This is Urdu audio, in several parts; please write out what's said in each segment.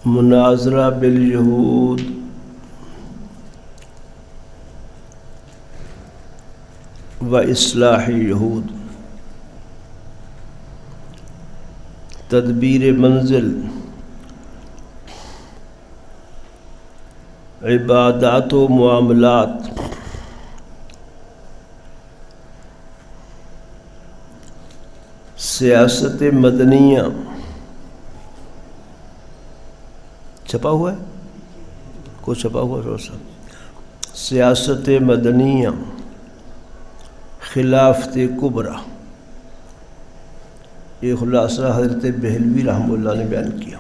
مناظرہ بالیہود و اصلاح یہود، تدبیر منزل، عبادات و معاملات، سیاست مدنیہ، چھپا ہوا ہے کچھ چھپا ہوا ہے سب، سیاست مدنیہ، خلافت کبریٰ، یہ خلاصہ حضرت بہلوی رحمہ اللہ نے بیان کیا۔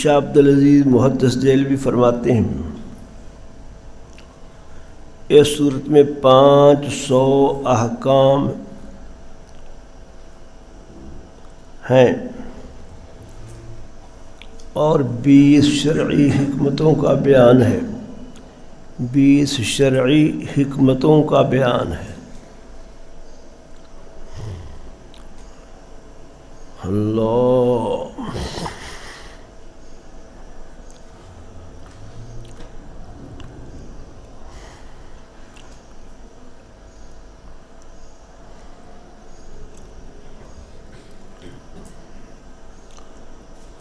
شاہ عبدالعزیز محدث دہلوی فرماتے ہیں اس صورت میں 500 احکام ہیں اور 20 شرعی حکمتوں کا بیان ہے، 20 شرعی حکمتوں کا بیان ہے۔ اللہ،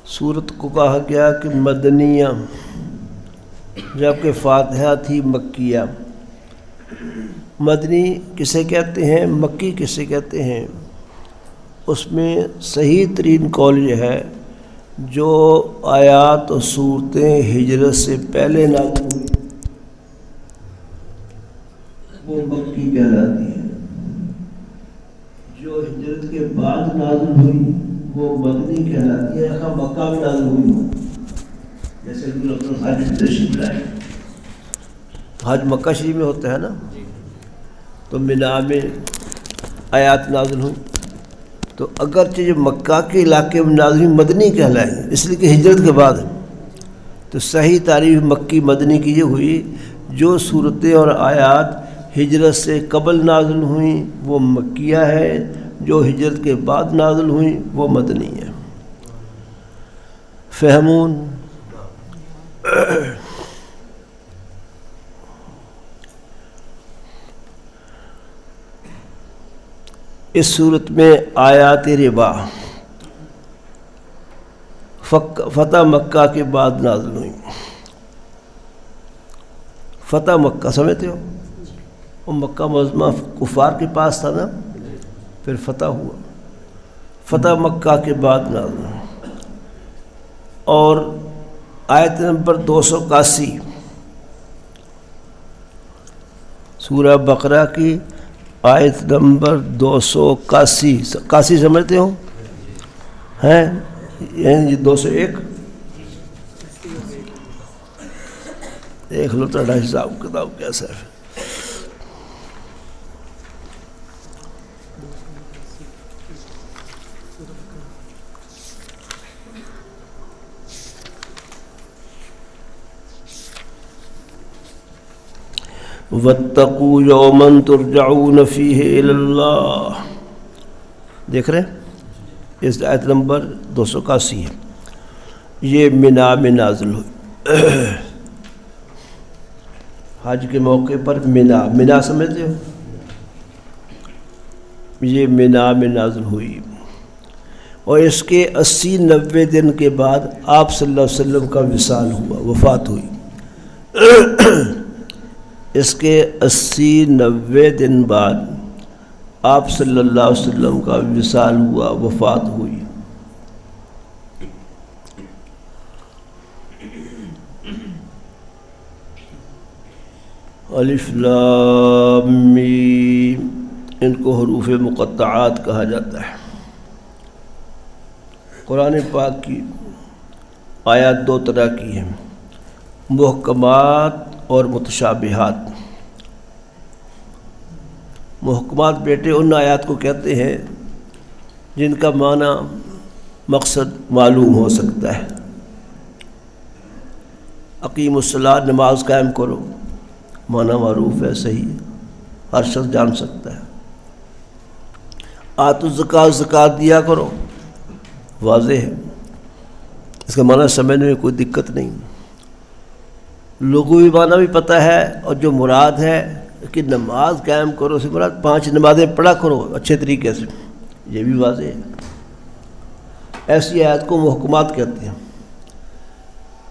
سورت کو کہا گیا کہ مدنیہ، جبکہ فاتحہ تھی مکیہ۔ مدنی کسے کہتے ہیں، مکی کسے کہتے ہیں؟ اس میں صحیح ترین قول یہ ہے جو آیات و صورتیں ہجرت سے پہلے نازل ہوئی وہ مکی کہلاتی ہے، جو ہجرت کے بعد نازل ہوئی وہ مدنی کہلاتی ہے، یا مکہ میں نازل ہوئی ہو، جیسے حج میں تشریف لائے، حج مکہ شریف میں ہوتا ہے نا، تو مینا میں آیات نازل ہوئی، تو اگرچہ جو مکہ کے علاقے میں نازل ہوئی مدنی کہلائیں، اس لیے کہ ہجرت کے بعد، تو صحیح تعریف مکی مدنی کی یہ ہوئی جو صورتیں اور آیات ہجرت سے قبل نازل ہوئیں وہ مکیہ ہے، جو ہجرت کے بعد نازل ہوئیں وہ مدنی ہے۔ فہمون؟ اس صورت میں آیات ربا فتح مکہ کے بعد نازل ہوئیں۔ فتح مکہ سمجھتے ہو؟ وہ مکہ معظمہ کفار کے پاس تھا نا، پھر فتح ہوا، فتح مکہ کے بعد نازل ہوئی۔ اور آیت نمبر 281 سورہ بقرہ کی آیت نمبر 281 سمجھتے ہو ہیں؟ یعنی 201 دیکھ لو تھوڑا حساب کتاب کیسا ہے۔ وَاتَّقُوا يَوْمًا تُرْجَعُونَ فِيهِ إِلَى اللَّهِ، دیکھ رہے ہیں؟ اس آیت نمبر 281 ہے، یہ مینا میں نازل ہوئی، حج کے موقع پر مینا سمجھتے ہو؟ یہ مینا میں نازل ہوئی، اور اس کے 80-90 دن کے بعد آپ صلی اللہ علیہ وسلم کا وصال ہوا، وفات ہوئی۔ اس کے 80-90 دن بعد آپ صلی اللہ علیہ وسلم کا وصال ہوا، وفات ہوئی۔ الف لام میم، ان کو حروف مقطعات کہا جاتا ہے۔ قرآن پاک کی آیات دو طرح کی ہیں، محکمات اور متشابہات۔ محکمات بیٹے ان آیات کو کہتے ہیں جن کا معنی مقصد معلوم ہو سکتا ہے۔ اقیم الصلاۃ، نماز قائم کرو، معنی معروف ہے، صحیح ہے، ہر شخص جان سکتا ہے۔ آتو زکات، زکات دیا کرو، واضح ہے، اس کا معنی سمجھنے میں کوئی دقت نہیں، لغوی معنی بھی پتہ ہے، اور جو مراد ہے کہ نماز قائم کرو سے مراد 5 نمازیں پڑھا کرو اچھے طریقے سے، یہ بھی واضح ہے۔ ایسی آیات کو محکمات کہتے ہیں۔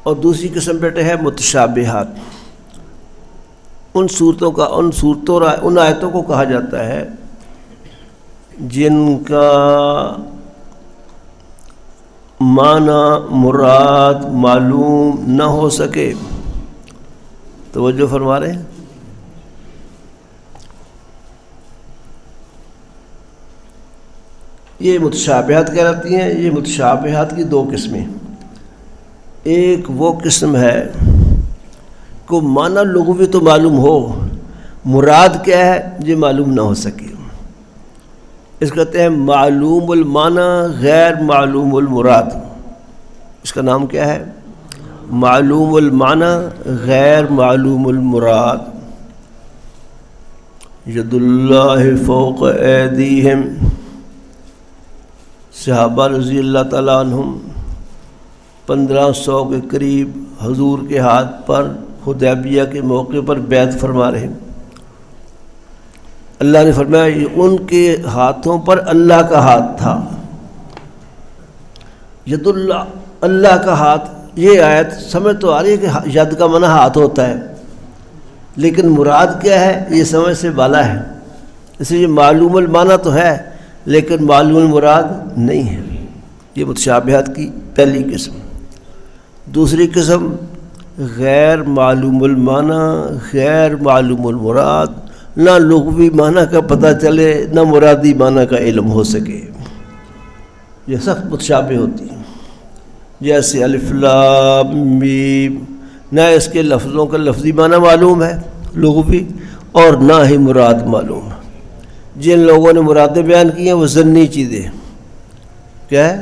اور دوسری قسم بیٹے ہے متشابہات، ان صورتوں کا، ان آیتوں کو کہا جاتا ہے جن کا معنی مراد معلوم نہ ہو سکے۔ توجہ فرما رہے ہیں؟ یہ متشابہات کہلاتی ہیں۔ یہ متشابہات کی 2 قسمیں، ایک وہ قسم ہے کو معنی لغوی تو معلوم ہو، مراد کیا ہے یہ معلوم نہ ہو سکے، اس کہتے ہیں معلوم المعنی غیر معلوم المراد۔ اس کا نام کیا ہے؟ معلوم المعنی غیر معلوم المراد۔ ید اللہ فوق ایدیہم، صحابہ رضی اللہ تعالیٰ عنہم 1500 کے قریب حضور کے ہاتھ پر حدیبیہ کے موقع پر بیعت فرما رہے ہیں۔ اللہ نے فرمایا یہ ان کے ہاتھوں پر اللہ کا ہاتھ تھا۔ ید اللہ، اللہ کا ہاتھ، یہ آیت سمجھ تو آ رہی ہے کہ ید کا معنی ہاتھ ہوتا ہے، لیکن مراد کیا ہے یہ سمجھ سے بالا ہے، اس لیے معلوم المعنی تو ہے لیکن معلوم المراد نہیں ہے۔ یہ متشابہات کی پہلی قسم۔ دوسری قسم غیر معلوم المعنی غیر معلوم المراد، نہ لغوی معنی کا پتہ چلے نہ مرادی معنی کا علم ہو سکے، یہ سخت متشابہ ہوتی ہیں۔ جیسے الف لام میم، نہ اس کے لفظوں کا لفظی معنی معلوم ہے لغوی، اور نہ ہی مراد معلوم ہے۔ جن لوگوں نے مرادیں بیان کی ہیں وہ ظنی چیزیں، کیا ہے؟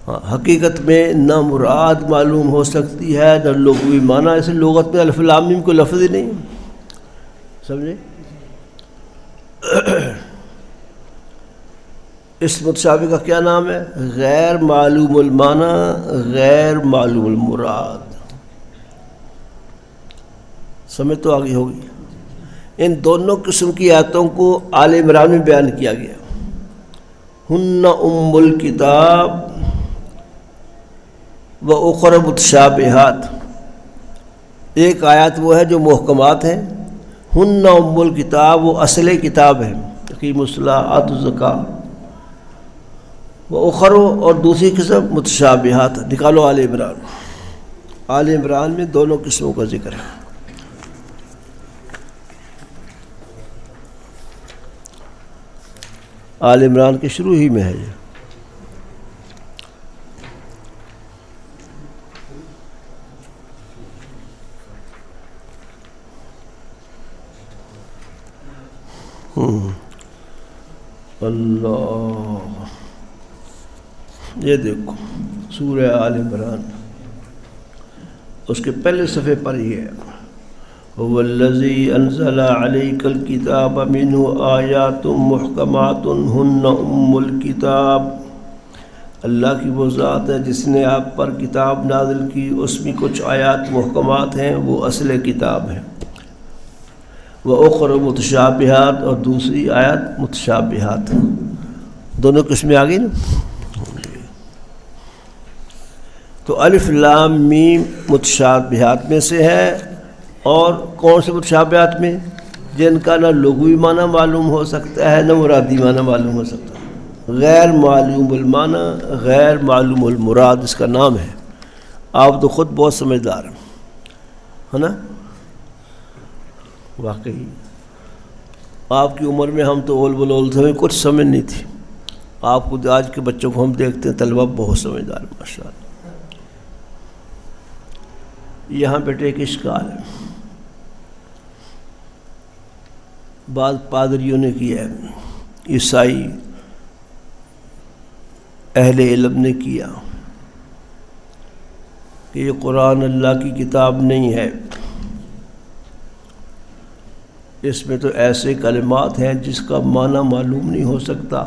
ہاں، حقیقت میں نہ مراد معلوم ہو سکتی ہے نہ لغوی معنی، ایسے لغت میں الف لام میم کو لفظ ہی نہیں، سمجھے؟ اس متشابہ کا کیا نام ہے؟ غیر معلوم المعنی غیر معلوم المراد۔ سمجھ تو آگئی ہوگی؟ ان دونوں قسم کی آیتوں کو آل عمران میں بیان کیا گیا۔ ہن ام الکتاب و اخر متشابہات، ایک آیت وہ ہے جو محکمات ہیں، ہن ام الکتاب وہ اصل کتاب ہے، اقیموا الصلاۃ آتوا الزکاۃ، و اخر اور دوسری قسم متشابہات۔ نکالو آل عمران، آل عمران میں دونوں قسموں کا ذکر ہے۔ آل عمران کے شروع ہی میں ہے یہ۔ اللہ، یہ دیکھو سورہ آل عمران، اس کے پہلے صفحے پر ہی ہے، هو الذی انزل علیک الکتاب منہ آیات محکمات ہن ام الکتاب، اللہ کی وہ ذات ہے جس نے آپ پر کتاب نازل کی، اس میں کچھ آیات محکمات ہیں، وہ اصل کتاب ہے، وہ اخر متشابہات اور دوسری آیات متشابہات، دونوں قسمیں آ گئی نا۔ تو الف لام میم متشابہات میں سے ہے، اور کون سے متشابہات میں؟ جن کا نہ لغوی معنی معلوم ہو سکتا ہے نہ مرادی معنی معلوم ہو سکتا ہے، غیر معلوم المعنی غیر معلوم المراد اس کا نام ہے۔ آپ تو خود بہت سمجھدار ہیں، ہے نا؟ واقعی آپ کی عمر میں ہم تو اول بلول تھے، ہمیں کچھ سمجھ نہیں تھی، آپ کو آج کے بچوں کو ہم دیکھتے ہیں طلبہ بہت سمجھدار ہیں ماشاء اللہ۔ یہاں بیٹے ایک اشکال ہے، بعض پادریوں نے کیا ہے، عیسائی اہل علم نے کیا کہ یہ قرآن اللہ کی کتاب نہیں ہے، اس میں تو ایسے کلمات ہیں جس کا معنی معلوم نہیں ہو سکتا،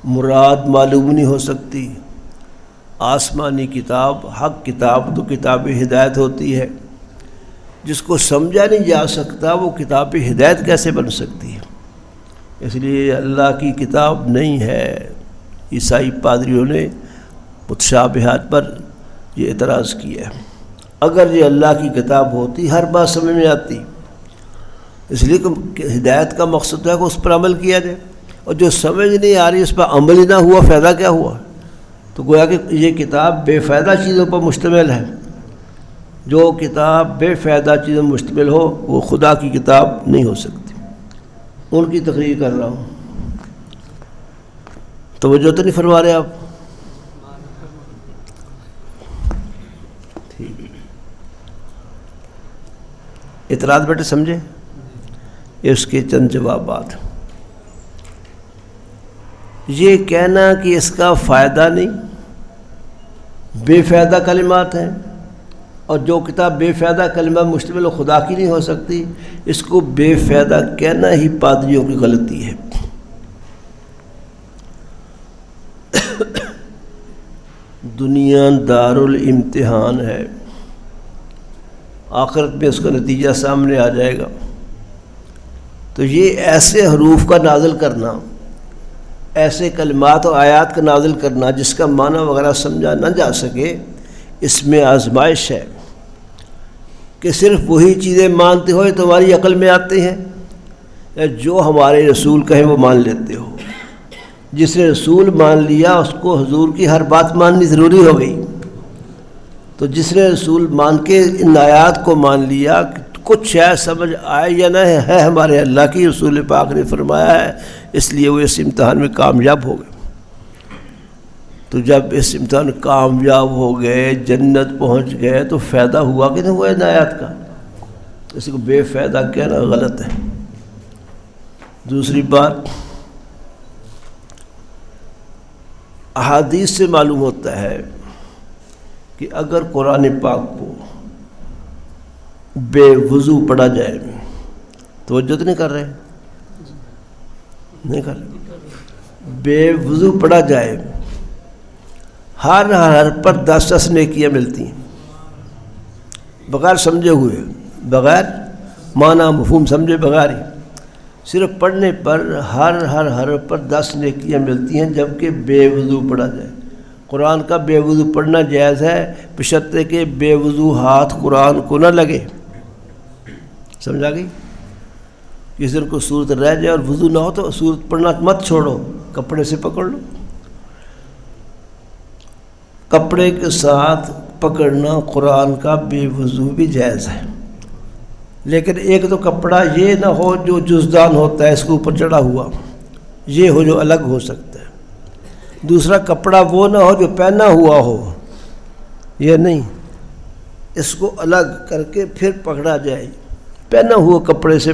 مراد معلوم نہیں ہو سکتی۔ آسمانی کتاب، حق کتاب تو کتاب ہدایت ہوتی ہے، جس کو سمجھا نہیں جا سکتا وہ کتاب ہدایت کیسے بن سکتی ہے؟ اس لیے اللہ کی کتاب نہیں ہے۔ عیسائی پادریوں نے متشابہات پر یہ اعتراض کیا ہے۔ اگر یہ اللہ کی کتاب ہوتی ہر بات سمجھ میں آتی، اس لیے کہ ہدایت کا مقصد ہے کہ اس پر عمل کیا جائے، اور جو سمجھ نہیں آ رہی اس پر عمل ہی نہ ہوا، فائدہ کیا ہوا؟ تو گویا کہ یہ کتاب بے فائدہ چیزوں پر مشتمل ہے۔ جو کتاب بے فائدہ چیزوں پر مشتمل ہو وہ خدا کی کتاب نہیں ہو سکتی۔ ان کی تقریر کر رہا ہوں، توجہ تو نہیں فرما رہے آپ؟ ٹھیک، اعتراض بیٹے سمجھے؟ اس کے چند جوابات۔ یہ کہنا کہ اس کا فائدہ نہیں، بے فائدہ کلمات ہیں، اور جو کتاب بے فائدہ کلمات مشتمل خدا کی نہیں ہو سکتی، اس کو بے فائدہ کہنا ہی پادریوں کی غلطی ہے۔ دنیا دارالامتحان ہے، آخرت میں اس کا نتیجہ سامنے آ جائے گا۔ تو یہ ایسے حروف کا نازل کرنا، ایسے کلمات و آیات کا نازل کرنا جس کا معنی وغیرہ سمجھا نہ جا سکے، اس میں آزمائش ہے کہ صرف وہی چیزیں مانتے ہو تمہاری عقل میں آتے ہیں، یا جو ہمارے رسول کہیں وہ مان لیتے ہو۔ جس نے رسول مان لیا اس کو حضور کی ہر بات ماننی ضروری ہو گئی۔ تو جس نے رسول مان کے ان آیات کو مان لیا، کچھ شاید سمجھ آئے یا نہ ہے ہمارے اللہ کی رسول پاک نے فرمایا ہے، اس لیے وہ اس امتحان میں کامیاب ہو گئے۔ تو جب اس امتحان میں کامیاب ہو گئے، جنت پہنچ گئے، تو فائدہ ہوا کہ نہیں ہوا ان آیات کا؟ اس کو بے فائدہ کہنا غلط ہے۔ دوسری بات، احادیث سے معلوم ہوتا ہے کہ اگر قرآن پاک کو بے وضو پڑھا جائے، توجہ تو نہیں کر رہے؟ نہیں کر رہے؟ بے وضو پڑھا جائے، ہر حرف پر 10 نیکیاں ملتی ہیں، بغیر سمجھے ہوئے، بغیر معنی مفہوم سمجھے بغیر ہی، صرف پڑھنے پر ہر حرف پر 10 نیکیاں ملتی ہیں، جبکہ بے وضو پڑھا جائے۔ قرآن کا بے وضو پڑھنا جائز ہے، بشرطے کہ بے وضو ہاتھ قرآن کو نہ لگے۔ سمجھا گئی؟ کسی دن کو صورت رہ جائے اور وضو نہ ہو تو صورت پڑھنا مت چھوڑو، کپڑے سے پکڑ لو۔ کپڑے کے ساتھ پکڑنا قرآن کا بے وضو بھی جائز ہے، لیکن ایک تو کپڑا یہ نہ ہو جو جزدان ہوتا ہے اس کے اوپر چڑھا ہوا، یہ ہو جو الگ ہو سکتا ہے۔ دوسرا کپڑا وہ نہ ہو جو پہنا ہوا ہو، یہ نہیں، اس کو الگ کر کے پھر پکڑا جائے۔ پہنا ہوا کپڑے سے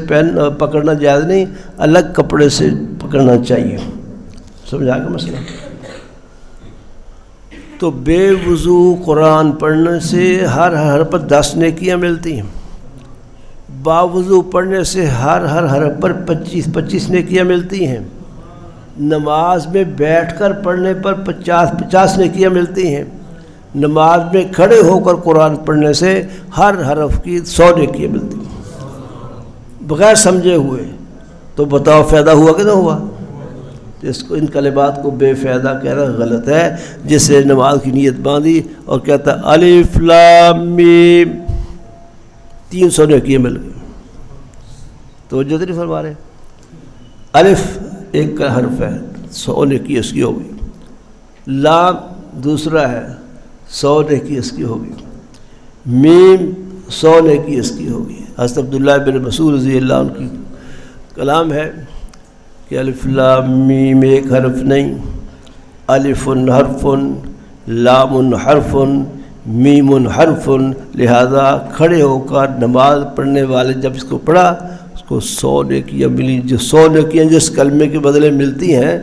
پکڑنا جائز نہیں، الگ کپڑے سے پکڑنا چاہیے۔ سمجھا گا مسئلہ؟ تو بے وضو قرآن پڑھنے سے ہر حرف پر 10 نیکیاں ملتی ہیں، باوضو پڑھنے سے ہر حرف پر 25 نیکیاں ملتی ہیں، نماز میں بیٹھ کر پڑھنے پر 50 نیکیاں ملتی ہیں، نماز میں کھڑے ہو کر قرآن پڑھنے سے ہر حرف کی 100 نیکیاں ملتی ہیں، بغیر سمجھے ہوئے۔ تو بتاؤ فائدہ ہوا کہ نہ ہوا؟ اس کو ان کلمات کو بے فائدہ کہنا غلط ہے۔ جسے نماز کی نیت باندھی اور کہتا الف لام میم، 300 نیکیاں مل گئی۔ توجہ نہیں فرما رہے؟ الف ایک کا حرف ہے، 100 نیکی اس کی ہوگی، لام دوسرا ہے، 100 نیکی اس کی ہوگی، میم 100 نیکی اس کی ہوگی۔ حضرت عبداللہ بن مسعود رضی اللہ عنہ کی کلام ہے کہ الف لام میم ایک حرف نہیں، الف حرف، لام حرف، میم حرف، لہذا کھڑے ہو کر نماز پڑھنے والے جب اس کو پڑھا اس کو 100 نیکیاں ملی۔ جو 100 نیکیاں جس کلمے کے بدلے ملتی ہیں،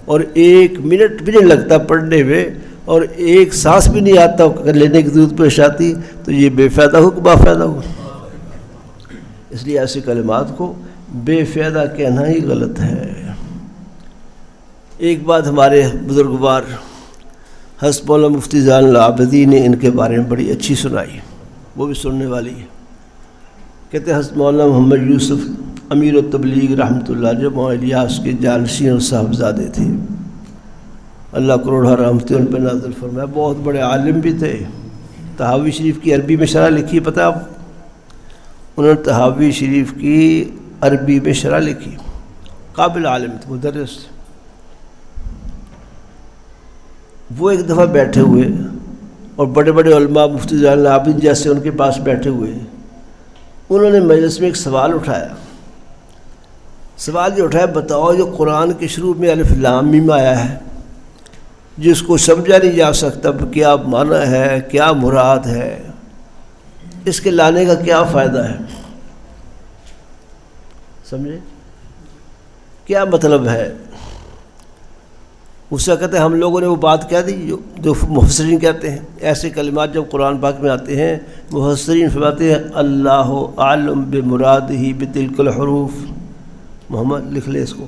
اور 1 منٹ بھی نہیں لگتا پڑھنے میں، اور ایک سانس بھی نہیں آتا لینے کی ضرورت پیش آتی، تو یہ بے فائدہ ہو کہ با فائدہ ہو؟ اس لیے ایسی کلمات کو بے فائدہ کہنا ہی غلط ہے۔ ایک بات ہمارے بزرگوار حضرت مولانا مفتی زین العابدین نے ان کے بارے میں بڑی اچھی سنائی، وہ بھی سننے والی ہے۔ کہتے ہیں حضرت مولانا محمد یوسف امیر التبلیغ رحمۃ اللہ جو مولانا الیاس کے جانشین اور صاحبزادے تھے، اللہ کروڑہ رحمتیں ان پہ نازل فرمائے، بہت بڑے عالم بھی تھے۔ طحاوی شریف کی عربی میں شرح لکھی، پتہ آپ انہوں نے طحاوی شریف کی عربی میں شرح لکھی، قابل عالم تھے، مدرس تھے۔ وہ ایک دفعہ بیٹھے ہوئے اور بڑے بڑے علماء مفتی زین العابدین جیسے ان کے پاس بیٹھے ہوئے، انہوں نے مجلس میں ایک سوال اٹھایا۔ سوال یہ اٹھایا، بتاؤ جو قرآن کے شروع میں الف لام میم آیا ہے، جس کو سمجھا نہیں جا سکتا کیا معنی ہے، کیا مراد ہے، اس کے لانے کا کیا فائدہ ہے؟ سمجھے کیا مطلب ہے؟ اس سے کہتے ہیں ہم لوگوں نے وہ بات کہہ دی جو مفسرین کہتے ہیں، ایسے کلمات جب قرآن پاک میں آتے ہیں مفسرین فرماتے ہیں اللہ عالم بمرادہ بتلک الحروف، محمد لکھ لے اس کو،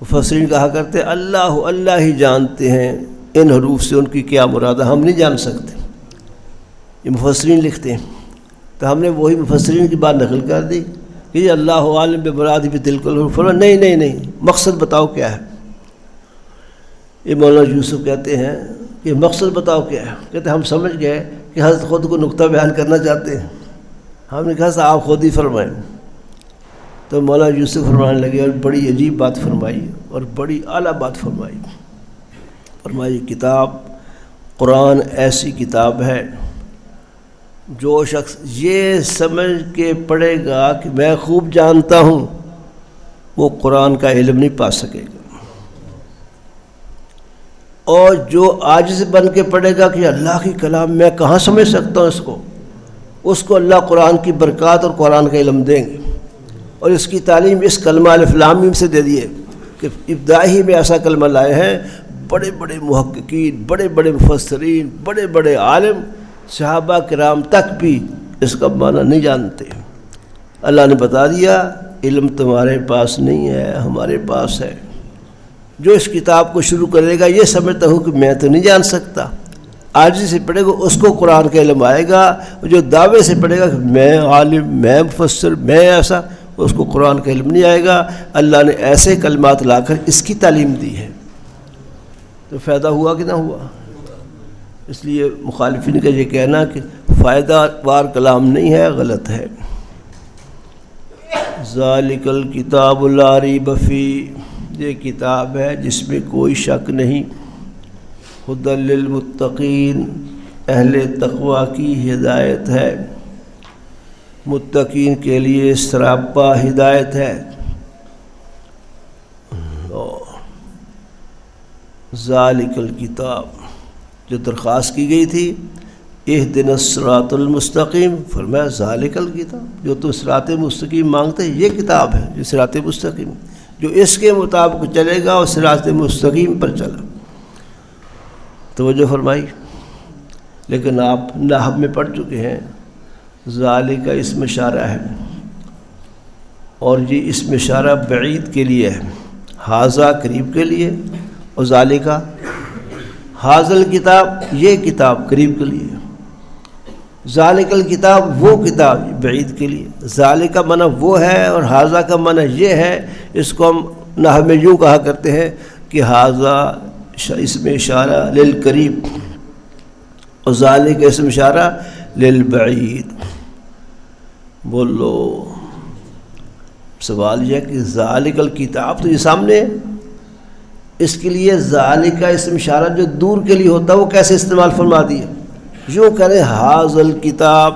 مفسرین کہا کرتے ہیں اللہ ہی جانتے ہیں ان حروف سے ان کی کیا مراد ہے، ہم نہیں جان سکتے، یہ مفسرین لکھتے ہیں۔ تو ہم نے وہی مفسرین کی بات نقل کر دی کہ یہ اللہ عالم بمرادہ بتلک الحروف، نہیں مقصد بتاؤ کیا ہے؟ یہ مولانا یوسف کہتے ہیں کہ مقصد بتاؤ کیا ہے؟ کہتے ہیں ہم سمجھ گئے کہ حضرت خود کو نقطہ بیان کرنا چاہتے ہیں۔ ہم نے کہا آپ خود ہی فرمائیں۔ تو مولانا یوسف فرمانے لگے اور بڑی عجیب بات فرمائی اور بڑی اعلیٰ بات فرمائی۔ فرمائی کتاب قرآن ایسی کتاب ہے جو شخص یہ سمجھ کے پڑھے گا کہ میں خوب جانتا ہوں، وہ قرآن کا علم نہیں پا سکے گا، اور جو عاجز بن کے پڑھے گا کہ اللہ کی کلام میں کہاں سمجھ سکتا ہوں اس کو اللہ قرآن کی برکات اور قرآن کا علم دیں گے۔ اور اس کی تعلیم اس کلمہ الف لام میم سے دے دیے کہ ابتدائی میں ایسا کلمہ لائے ہیں، بڑے بڑے محققین، بڑے بڑے مفسرین، بڑے بڑے عالم، صحابہ کرام تک بھی اس کا معنی نہیں جانتے۔ اللہ نے بتا دیا علم تمہارے پاس نہیں ہے، ہمارے پاس ہے۔ جو اس کتاب کو شروع کرے گا یہ سمجھتا ہوں کہ میں تو نہیں جان سکتا، عاجزی سے پڑھے گا اس کو قرآن کا علم آئے گا، جو دعوے سے پڑھے گا کہ میں عالم، میں مفسر، میں ایسا، اس کو قرآن کا علم نہیں آئے گا۔ اللہ نے ایسے کلمات لا کر اس کی تعلیم دی ہے، تو فائدہ ہوا کہ نہ ہوا؟ اس لیے مخالفین کا یہ کہنا کہ فائدہ وار کلام نہیں ہے، غلط ہے۔ ذالک الکتاب لا ریب فیہ، یہ کتاب ہے جس میں کوئی شک نہیں، ھدی للمتقین، اہل تقوی کی ہدایت ہے، متقین کے لیے سراپا ہدایت ہے۔ ذالک الکتاب، جو درخواست کی گئی تھی اہدنا الصراط المستقیم، فرمایا ذالک الکتاب، جو تم صراط مستقیم مانگتے یہ کتاب ہے، جو صراط مستقیم، جو اس کے مطابق چلے گا اور صراط مستقیم پر چلا۔ توجہ فرمائی۔ لیکن آپ نحو میں پڑھ چکے ہیں ذالک اسم اشارہ ہے، اور یہ اسم اشارہ بعید کے لیے ہے، ھذا قریب کے لیے، اور ذالک ھذا الکتاب یہ کتاب قریب کے لیے، ذالک الکتاب وہ کتاب بعید کے لیے۔ ذالک کا معنی وہ ہے اور ھذا کا معنی یہ ہے، اس کو ہم نحو میں یوں کہا کرتے ہیں کہ ھذا اسم اشارہ للقریب اور ذالک اسم اشارہ للبعید۔ بولو، سوال یہ ہے کہ ذالک الکتاب تو یہ سامنے ہے، اس کے لیے ذالک کا اسم اشارہ جو دور کے لیے ہوتا ہے وہ کیسے استعمال فرما دیا؟ یوں کریں ھذا الکتاب،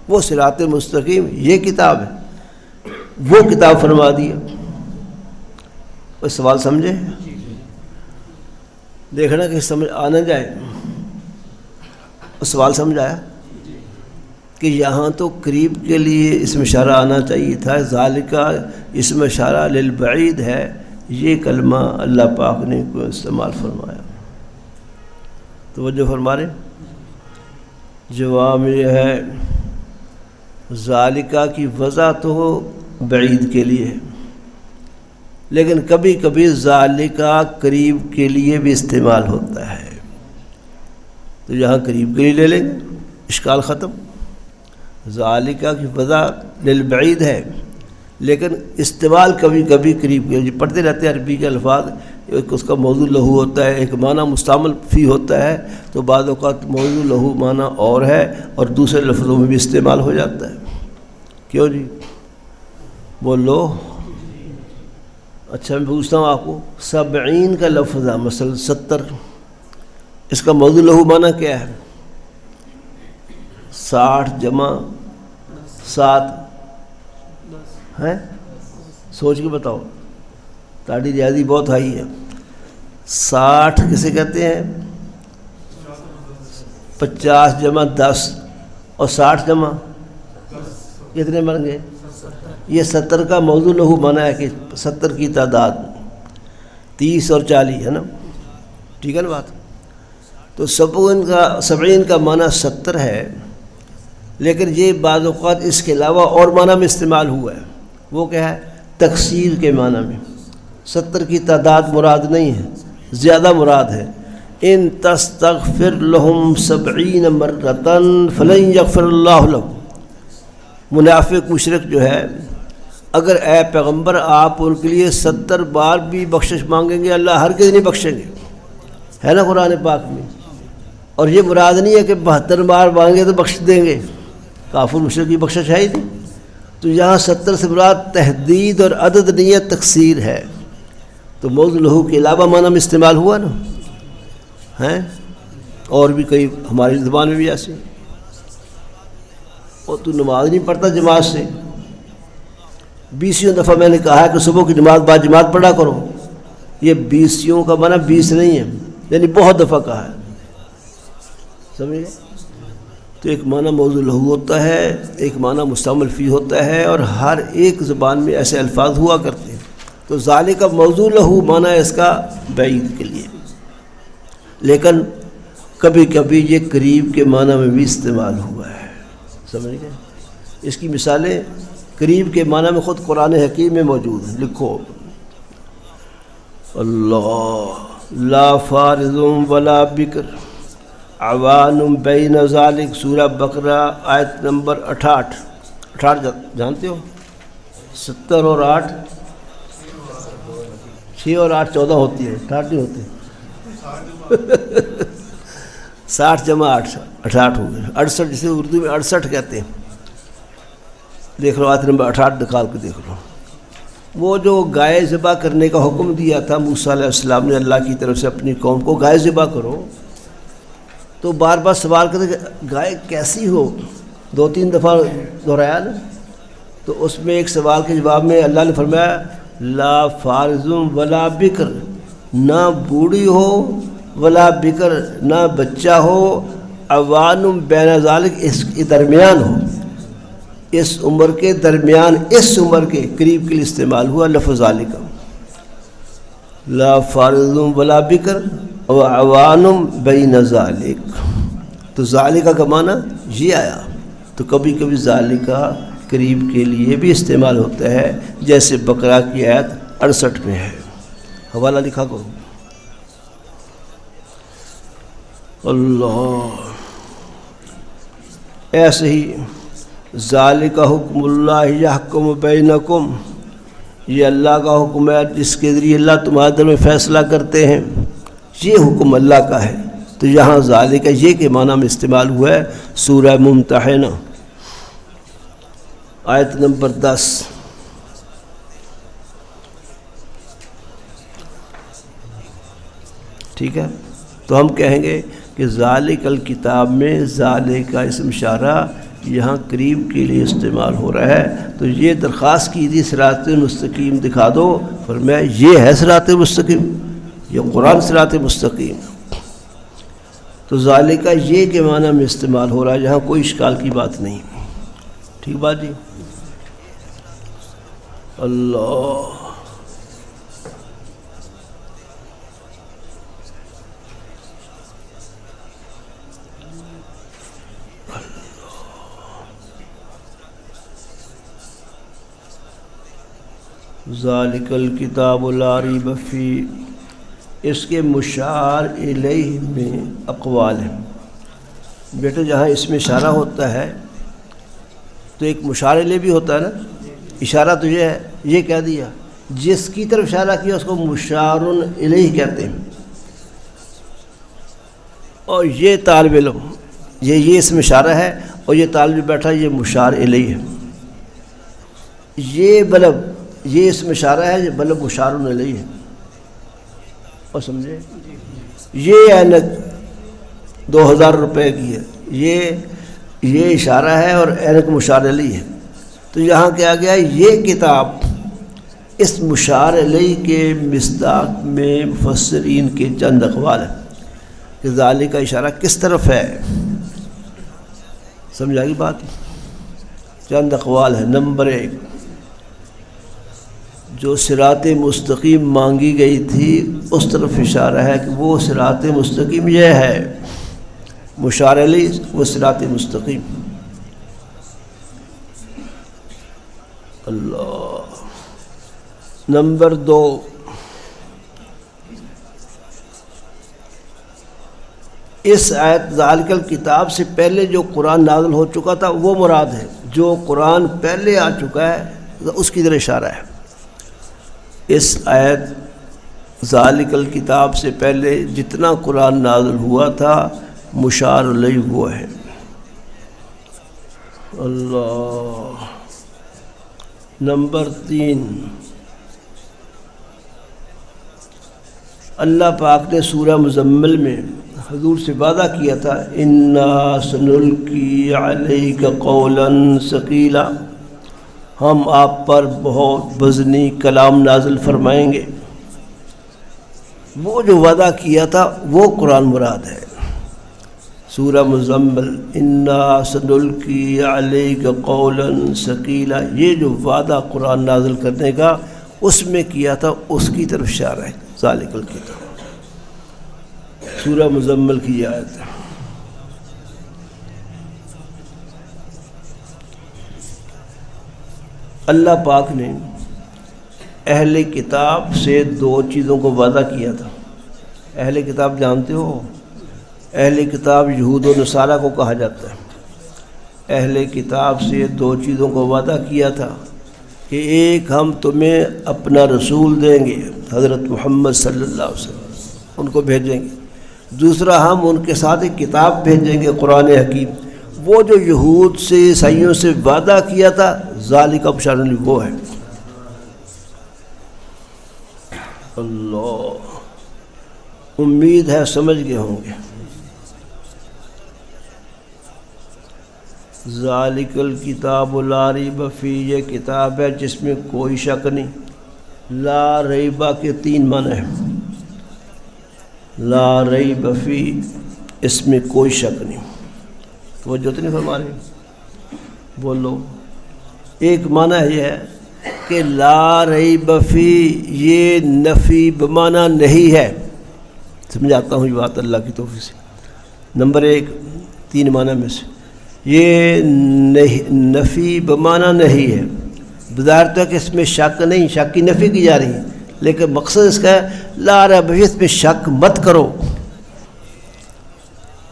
وہ صراط مستقیم یہ کتاب ہے، وہ کتاب فرما دیا۔ کوئی سوال سمجھے؟ دیکھنا کہ سمجھ آنا جائے۔ سوال سمجھ آیا کہ یہاں تو قریب کے لیے اسم اشارہ آنا چاہیے تھا، ذالک اسم اشارہ للبعید ہے، یہ کلمہ اللہ پاک نے کو استعمال فرمایا۔ توجہ فرما رہے۔ جواب یہ ہے ذالکہ کی وضع تو بعید کے لیے ہے، لیکن کبھی کبھی ذالکہ قریب کے لیے بھی استعمال ہوتا ہے، تو یہاں قریب کے لیے لے لیں گے، اشکال ختم۔ ذالکہ کی وضع للبعید ہے، لیکن استعمال کبھی کبھی قریب کے لیے، پڑھتے رہتے ہیں عربی کے الفاظ، ایک اس کا موضوع لہو ہوتا ہے، ایک معنی مستعمل فی ہوتا ہے، تو بعض اوقات موضوع لہو معنی اور ہے اور دوسرے لفظوں میں بھی استعمال ہو جاتا ہے۔ کیوں جی بولو؟ اچھا میں پوچھتا ہوں آپ کو، 70 کا لفظ ہے، مثلا 70، اس کا موضوع لہو معنی کیا ہے؟ 60 جمع 7 ہے، سوچ کے بتاؤ، تاڑی ریاضی بہت ہائی ہے۔ 60 کسے کہتے ہیں؟ 50 جمع 10 اور 60 جمع کتنے بن گئے؟ یہ 70 کا موضوع لہو معنی ہے کہ 70 کی تعداد، 30 اور 40 ہے نا، ٹھیک ہے نا بات؟ تو 70 کا معنی 70 ہے، لیکن یہ بعض اوقات اس کے علاوہ اور معنی میں استعمال ہوا ہے، وہ کیا ہے؟ تکثیر کے معنی میں۔ 70 کی تعداد مراد نہیں ہے، زیادہ مراد ہے۔ ان تستغفر لهم 70 مرۃ فلن یغفر اللہ لهم۔ منافق مشرک جو ہے، اگر اے پیغمبر آپ ان کے لیے 70 بار بھی بخشش مانگیں گے، اللہ ہرگز نہیں بخشیں گے، ہے نا قرآن پاک میں؟ اور یہ مراد نہیں ہے کہ 72 بار مانگے تو بخش دیں گے، کافر مشرک کی بخشش ہے ہی نہیں۔ تو یہاں 70 سے مراد تحدید اور عدد نہیں ہے، تکثیر ہے، تو موضوع لہو کے علاوہ معنی میں استعمال ہوا نا، ہیں اور بھی کئی ہماری زبان میں بھی ایسے۔ اور تو نماز نہیں پڑھتا جماعت سے، 20 دفعہ میں نے کہا ہے کہ صبح کی نماز بعد جماعت پڑھا کرو، یہ 20 کا معنی 20 نہیں ہے، یعنی بہت دفعہ کہا ہے، سمجھے؟ تو ایک معنی موضوع لہو ہوتا ہے، ایک معنی مستعمل فی ہوتا ہے، اور ہر ایک زبان میں ایسے الفاظ ہوا کرتے ہیں۔ تو ذالک موضوع لہو معنی ہے اس کا بعید کے لیے، لیکن کبھی کبھی یہ قریب کے معنی میں بھی استعمال ہوا ہے، سمجھ گئے؟ اس کی مثالیں قریب کے معنی میں خود قرآن حکیم میں موجود ہیں، لکھو اللہ لا فارض ولا بکر عوان بین ذالک، سورہ بقرہ آیت نمبر 68 جانتے ہو؟ 70 اور 8، 6 اور 8 14 ہوتی ہے، 68 نہیں ہوتی، 60 جمع 8 68 ہو گئے، 68 جسے اردو میں 68 کہتے ہیں۔ دیکھ لو آیت نمبر 68 نکال کے دیکھ لو۔ وہ جو گائے ذبح کرنے کا حکم دیا تھا موسیٰ علیہ السلام نے اللہ کی طرف سے اپنی قوم کو، گائے ذبح کرو، تو بار بار سوال کرتے کہ گائے کیسی ہو، 2-3 دفعہ دہرایا نا، تو اس میں ایک سوال کے جواب میں اللہ نے فرمایا لا فارض ولا بکر، نہ بوڑھی ہو ولا بکر، نہ بچہ ہو، عوان بین ذالک، اس کے درمیان ہو، اس عمر کے درمیان، اس عمر کے قریب کے لیے استعمال ہوا لفظ ذالک، لا فارض ولا بکر وعوان بین ذالک۔ تو ذالکہ کا معنی یہ آیا، تو کبھی کبھی ذالکہ قریب کے لیے بھی استعمال ہوتا ہے، جیسے بقرہ کی آیت 68 میں ہے۔ حوالہ لکھا کرو۔ اللہ، ایسے ہی ذالک حکم اللہ یحکم بینکم، یہ اللہ کا حکم ہے جس کے ذریعے اللہ تمہارے درمیان فیصلہ کرتے ہیں، یہ حکم اللہ کا ہے۔ تو یہاں ذالک یہ کے معنی میں استعمال ہوا ہے، سورہ ممتحنہ آیت نمبر 10۔ ٹھیک ہے، تو ہم کہیں گے کہ ذالک الکتاب میں ذالک کا اسم اشارہ یہاں قریب کے لیے استعمال ہو رہا ہے۔ تو یہ درخواست کی تھی صراط مستقیم دکھا دو، فرمایا یہ ہے صراط مستقیم، یہ قرآن صراط مستقیم۔ تو ذالک یہ کے معنی میں استعمال ہو رہا ہے، یہاں کوئی اشکال کی بات نہیں۔ ٹھیک بات جی؟ اللہ، ذالک الکتاب لا ریب فیہ، اس کے مشار الیہ میں اقوال ہیں۔ بیٹے جہاں اس میں اشارہ ہوتا ہے تو ایک مشار الیہ بھی ہوتا ہے نا، اشارہ تو یہ ہے، یہ کہہ دیا، جس کی طرف اشارہ کیا اس کو مشار الیہ کہتے ہیں۔ اور یہ طالب علم، یہ اس میں اشارہ ہے، اور یہ طالب بیٹھا یہ مشار الیہ ہے۔ یہ بلب، یہ اس میں اشارہ ہے، یہ بلب مشار الیہ ہے، اور سمجھے؟ یہ اینک 2000 روپے کی ہے، یہ اشارہ ہے اور اینک مشار الیہ ہے۔ تو یہاں کیا گیا، یہ کتاب اس مشار الیہ کے مصداق میں مفسرین کے چند اقوال ہیں کہ ذالک کا اشارہ کس طرف ہے، سمجھ آئی بات؟ چند اقوال ہیں۔ نمبر 1، جو صراط مستقیم مانگی گئی تھی اس طرف اشارہ ہے کہ وہ صراط مستقیم یہ ہے، مشار الیہ وہ صراط مستقیم۔ اللہ۔ نمبر 2، اس آیت ذالک الکتاب سے پہلے جو قرآن نازل ہو چکا تھا وہ مراد ہے، جو قرآن پہلے آ چکا ہے اس کی طرح اشارہ ہے۔ اس آیت ذالک الکتاب سے پہلے جتنا قرآن نازل ہوا تھا مشار الیہ وہ ہے۔ اللہ۔ نمبر 3، اللہ پاک نے سورہ مزمل میں حضور سے وعدہ کیا تھا، اِنَّا سَنُلْقِي عَلَيْكَ قَوْلًا ثَقِيلًا، ہم آپ پر بہت وزنی کلام نازل فرمائیں گے۔ وہ جو وعدہ کیا تھا وہ قرآن مراد ہے۔ سورہ مزمل، اِنَّا سَنُلْقِي عَلَيْكَ قَوْلًا ثَقِيلًا، یہ جو وعدہ قرآن نازل کرنے کا اس میں کیا تھا اس کی طرف اشارہ ہے ذالک الکتاب۔ سورہ مزمل کی آیت ہے۔ اللہ پاک نے اہل کتاب سے 2 چیزوں کو وعدہ کیا تھا۔ اہل کتاب جانتے ہو، اہل کتاب یہود و نصارہ کو کہا جاتا ہے۔ اہل کتاب سے 2 چیزوں کو وعدہ کیا تھا کہ ایک ہم تمہیں اپنا رسول دیں گے حضرت محمد صلی اللہ علیہ وسلم، ان کو بھیجیں گے۔ دوسرا ہم ان کے ساتھ ایک کتاب بھیجیں گے قرآن حکیم۔ وہ جو یہود سے عیسائیوں سے وعدہ کیا تھا ذالک مشار الیہ وہ ہے۔ اللہ، امید ہے سمجھ گئے ہوں گے۔ ذالک الکتاب لا ریب فیہ، یہ کتاب ہے جس میں کوئی شک نہیں۔ لا ریبہ کے 3 معنی ہیں۔ لا ریب فیہ، اس میں کوئی شک نہیں۔ وہ جو نہیں فرما رہے، بولو۔ ایک معنی یہ ہے کہ لا ریب فیہ یہ نفی بمعنی نہیں ہے۔ سمجھاتا ہوں یہ بات اللہ کی توفیق سے۔ نمبر 1، 3 معنی میں سے یہ نفی بمعنی نہیں ہے۔ بظاہر تو ہے کہ اس میں شک نہیں، شک کی نفی کی جا رہی ہے، لیکن مقصد اس کا ہے لا ریب فیہ، اس میں شک مت کرو۔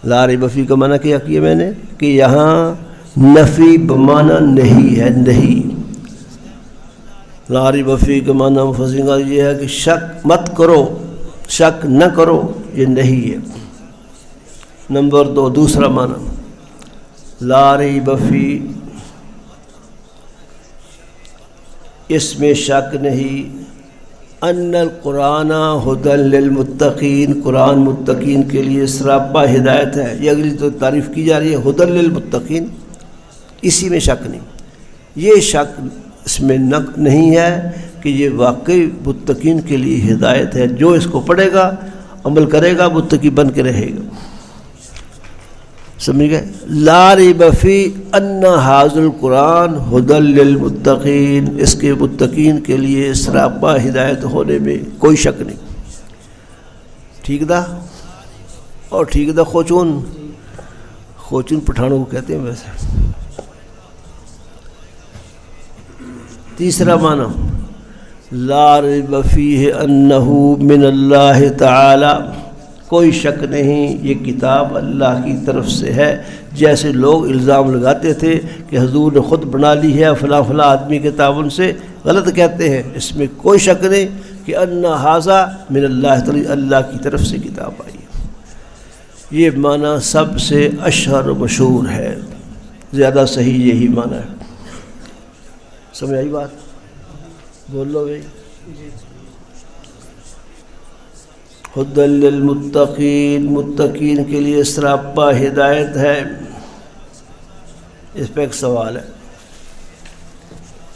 لا ریب فیہ کا معنی کیا کیا میں نے کہ یہاں نفی بمعنی نہیں ہے، نہیں۔ لا ریب فیہ کا معنی مفسرین کا یہ ہے کہ شک مت کرو، شک نہ کرو، یہ نہیں ہے۔ نمبر 2، دوسرا معنی لا ریب فیہ، اس میں شک نہیں، ان القرآن ھدی للمتقین، قرآن متقین کے لیے سراپا ہدایت ہے۔ یہ اگلی تو تعریف کی جا رہی ہے ھدی للمتقین، اسی میں شک نہیں۔ یہ شک اس میں نہیں ہے کہ یہ واقعی متقین کے لیے ہدایت ہے، جو اس کو پڑھے گا عمل کرے گا متقی بن کے رہے گا۔ سمجھ گئے؟ لا ریب فیہ ان ھذا القرآن ھدی للمتقین، اس کے متقین کے لیے سراپا ہدایت ہونے میں کوئی شک نہیں۔ ٹھیک دا؟ اور ٹھیک دا خوچون پٹھانوں کو کہتے ہیں ویسے۔ تیسرا معنی لا ریب فیہ انہ من اللہ تعالی، کوئی شک نہیں یہ کتاب اللہ کی طرف سے ہے۔ جیسے لوگ الزام لگاتے تھے کہ حضور نے خود بنا لی ہے فلاں فلاں آدمی کے تعاون سے، غلط کہتے ہیں، اس میں کوئی شک نہیں کہ ان ھذا من اللہ تعالی، اللہ کی طرف سے کتاب آئی ہے۔ یہ معنی سب سے اشہر و مشہور ہے، زیادہ صحیح یہی معنی ہے۔ سمجھ آئی بات؟ بول لو بھائی۔ ھدی للمتقین، متقین کے لیے سراپا ہدایت ہے۔ اس پہ ایک سوال ہے،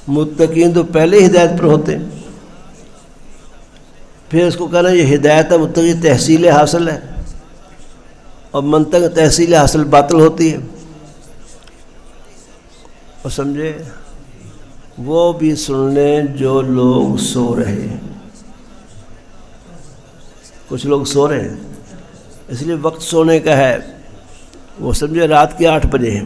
متقین تو پہلے ہدایت پر ہوتے ہیں، پھر اس کو کہنا یہ ہدایت ہے، متقی تحصیل حاصل ہے، اور منطق تحصیل حاصل باطل ہوتی ہے۔ اور سمجھے، وہ بھی سن لیں جو لوگ سو رہے ہیں۔ کچھ لوگ سو رہے ہیں، اس لیے وقت سونے کا ہے، وہ سمجھے رات کے 8 بجے ہیں۔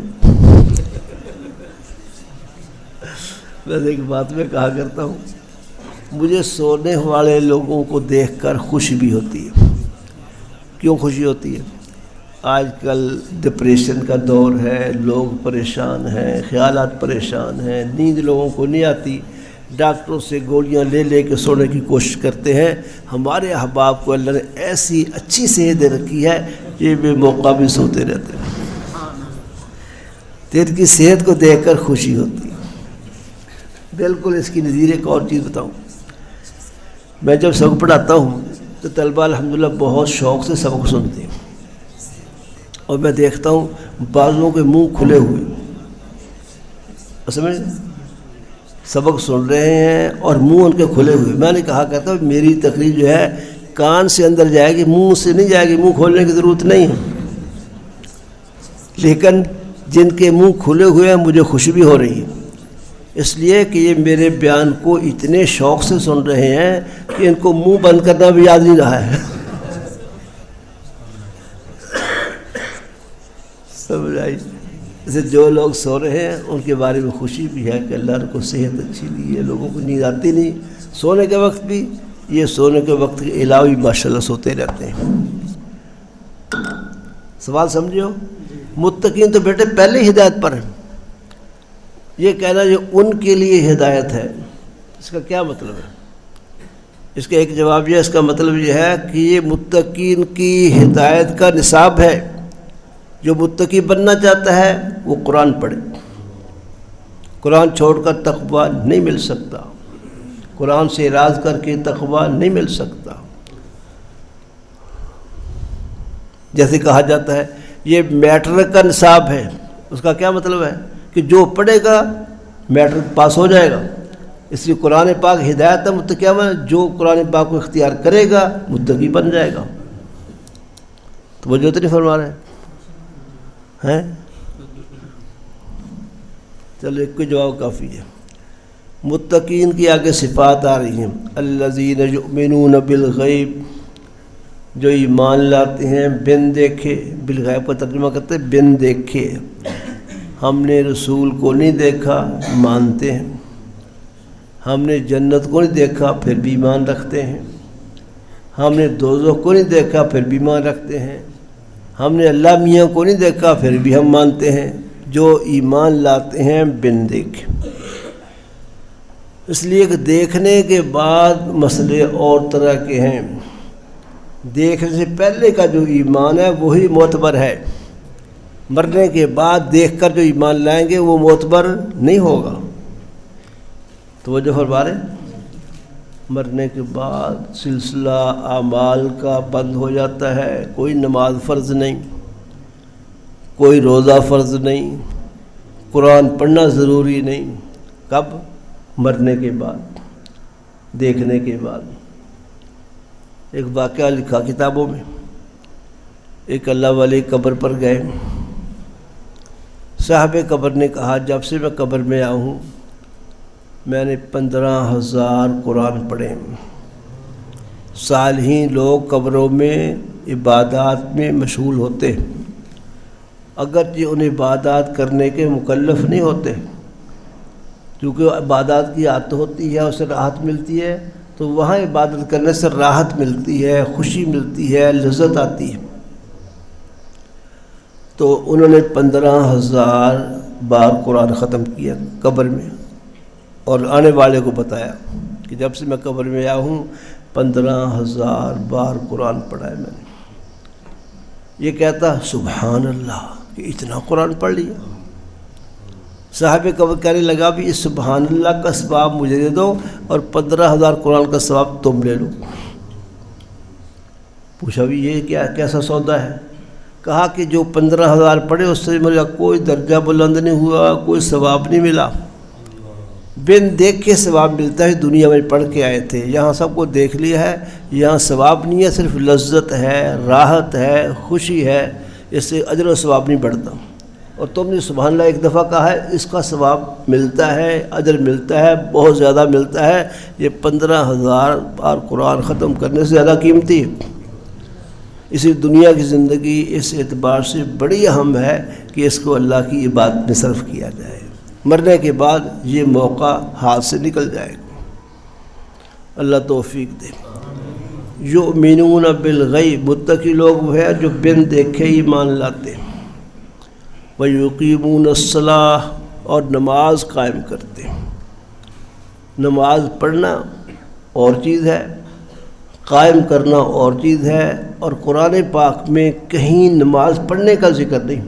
میں ایک بات میں کہا کرتا ہوں، مجھے سونے والے لوگوں کو دیکھ کر خوشی بھی ہوتی ہے۔ کیوں خوشی ہوتی ہے؟ آج کل ڈپریشن کا دور ہے، لوگ پریشان ہیں، خیالات پریشان ہیں، نیند لوگوں کو نہیں آتی، ڈاکٹروں سے گولیاں لے لے کے سونے کی کوشش کرتے ہیں۔ ہمارے احباب کو اللہ نے ایسی اچھی صحت دے رکھی ہے کہ بے موقع بھی سوتے رہتے ہیں، تو ان کی صحت کو دیکھ کر خوشی ہوتی ہے۔ بالکل اس کی نظیر ایک اور چیز بتاؤں، میں جب سبق پڑھاتا ہوں تو طلبہ الحمدللہ بہت شوق سے سبق سنتے ہیں، اور میں دیکھتا ہوں بعضوں کے منہ کھلے ہوئے، سمجھ سبق سن رہے ہیں اور منہ ان کے کھلے ہوئے۔ میں نے کہا کرتا ہوں میری تقریر جو ہے کان سے اندر جائے گی، منہ سے نہیں جائے گی، منہ کھولنے کی ضرورت نہیں ہے، لیکن جن کے منہ کھلے ہوئے ہیں مجھے خوشی بھی ہو رہی ہے، اس لیے کہ یہ میرے بیان کو اتنے شوق سے سن رہے ہیں کہ ان کو منہ بند کرنا بھی یاد نہیں رہا ہے۔ سمجھ آئی؟ جیسے جو لوگ سو رہے ہیں ان کے بارے میں خوشی بھی ہے کہ اللہ نے کو صحت اچھی دی ہے، لوگوں کو نیند آتی نہیں، سونے کے وقت بھی، یہ سونے کے وقت کے علاوہ بھی ماشاءاللہ سوتے رہتے ہیں۔ سوال سمجھو، متقین تو بیٹے پہلے ہدایت پر ہیں، یہ کہنا یہ ان کے لیے ہدایت ہے، اس کا کیا مطلب ہے؟ اس کا ایک جواب یہ، اس کا مطلب یہ ہے کہ یہ متقین کی ہدایت کا نصاب ہے۔ جو متقی بننا چاہتا ہے وہ قرآن پڑھے، قرآن چھوڑ کر تقویٰ نہیں مل سکتا، قرآن سے اعراض کر کے تقویٰ نہیں مل سکتا۔ جیسے کہا جاتا ہے یہ میٹرک کا نصاب ہے، اس کا کیا مطلب ہے کہ جو پڑھے گا میٹرک پاس ہو جائے گا، اس لیے قرآن پاک ہدایت ہے متقیہ میں، جو قرآن پاک کو اختیار کرے گا متقی بن جائے گا۔ تو وہ جو تو نہیں فرما رہے ہیں، چلو ایک کو جواب کافی ہے۔ متقین کی آگے صفات آ رہی ہیں، الذین یؤمنون بالغیب، جو ایمان لاتے ہیں بن دیکھے، بالغیب کا ترجمہ کرتے ہیں بن دیکھے، ہم نے رسول کو نہیں دیکھا مانتے ہیں، ہم نے جنت کو نہیں دیکھا پھر بھی ایمان رکھتے ہیں، ہم نے دوزخ کو نہیں دیکھا پھر بھی ایمان رکھتے ہیں، ہم نے اللہ میاں کو نہیں دیکھا پھر بھی ہم مانتے ہیں، جو ایمان لاتے ہیں بن دیکھے۔ اس لیے کہ دیکھنے کے بعد مسئلے اور طرح کے ہیں، دیکھنے سے پہلے کا جو ایمان ہے وہی معتبر ہے، مرنے کے بعد دیکھ کر جو ایمان لائیں گے وہ معتبر نہیں ہوگا۔ تو وہ جو فرما رہے مرنے کے بعد سلسلہ اعمال کا بند ہو جاتا ہے، کوئی نماز فرض نہیں، کوئی روزہ فرض نہیں، قرآن پڑھنا ضروری نہیں، کب؟ مرنے کے بعد، دیکھنے کے بعد۔ ایک واقعہ لکھا کتابوں میں، ایک اللہ والے قبر پر گئے، صاحب قبر نے کہا جب سے میں قبر میں آیا ہوں میں نے 15,000 قرآن پڑھے۔ صالحین لوگ قبروں میں عبادات میں مشغول ہوتے، اگرچہ ان عبادات کرنے کے مکلف نہیں ہوتے، کیونکہ عبادات کی عادت ہوتی ہے، اس سے راحت ملتی ہے، تو وہاں عبادت کرنے سے راحت ملتی ہے، خوشی ملتی ہے، لذت آتی ہے۔ تو انہوں نے 15,000 بار قرآن ختم کیا قبر میں، اور آنے والے کو بتایا کہ جب سے میں قبر میں آیا ہوں 15,000 بار قرآن پڑھا ہے میں نے۔ یہ کہتا سبحان اللہ کہ اتنا قرآن پڑھ لیا۔ صاحب قبر کہنے لگا بھی اس سبحان اللہ کا ثواب مجھے دے دو اور 15,000 قرآن کا ثواب تم لے لو۔ پوچھا بھی یہ کیسا سودا ہے؟ کہا کہ جو 15,000 پڑھے اس سے میرا کوئی درجہ بلند نہیں ہوا، کوئی ثواب نہیں ملا۔ بن دیکھ کے ثواب ملتا ہے، دنیا میں پڑھ کے آئے تھے، یہاں سب کو دیکھ لیا ہے، یہاں ثواب نہیں ہے، صرف لذت ہے، راحت ہے، خوشی ہے، اس سے اجر و ثواب نہیں بڑھتا۔ اور تم نے سبحان اللہ ایک دفعہ کہا ہے، اس کا ثواب ملتا ہے، اجر ملتا ہے، بہت زیادہ ملتا ہے۔ یہ 15,000 بار قرآن ختم کرنے سے زیادہ قیمتی ہے۔ اسی دنیا کی زندگی اس اعتبار سے بڑی اہم ہے کہ اس کو اللہ کی عبادت میں صرف کیا جائے، مرنے کے بعد یہ موقع ہاتھ سے نکل جائے گا۔ اللہ توفیق دے۔ یؤمنون بالغیب، متقی لوگ وہ ہیں جو بن دیکھے ایمان لاتے ہیں۔ وَيُقِيمُونَ الصَّلَاةَ، اور نماز قائم کرتے ہیں۔ نماز پڑھنا اور چیز ہے، قائم کرنا اور چیز ہے، اور قرآن پاک میں کہیں نماز پڑھنے کا ذکر نہیں،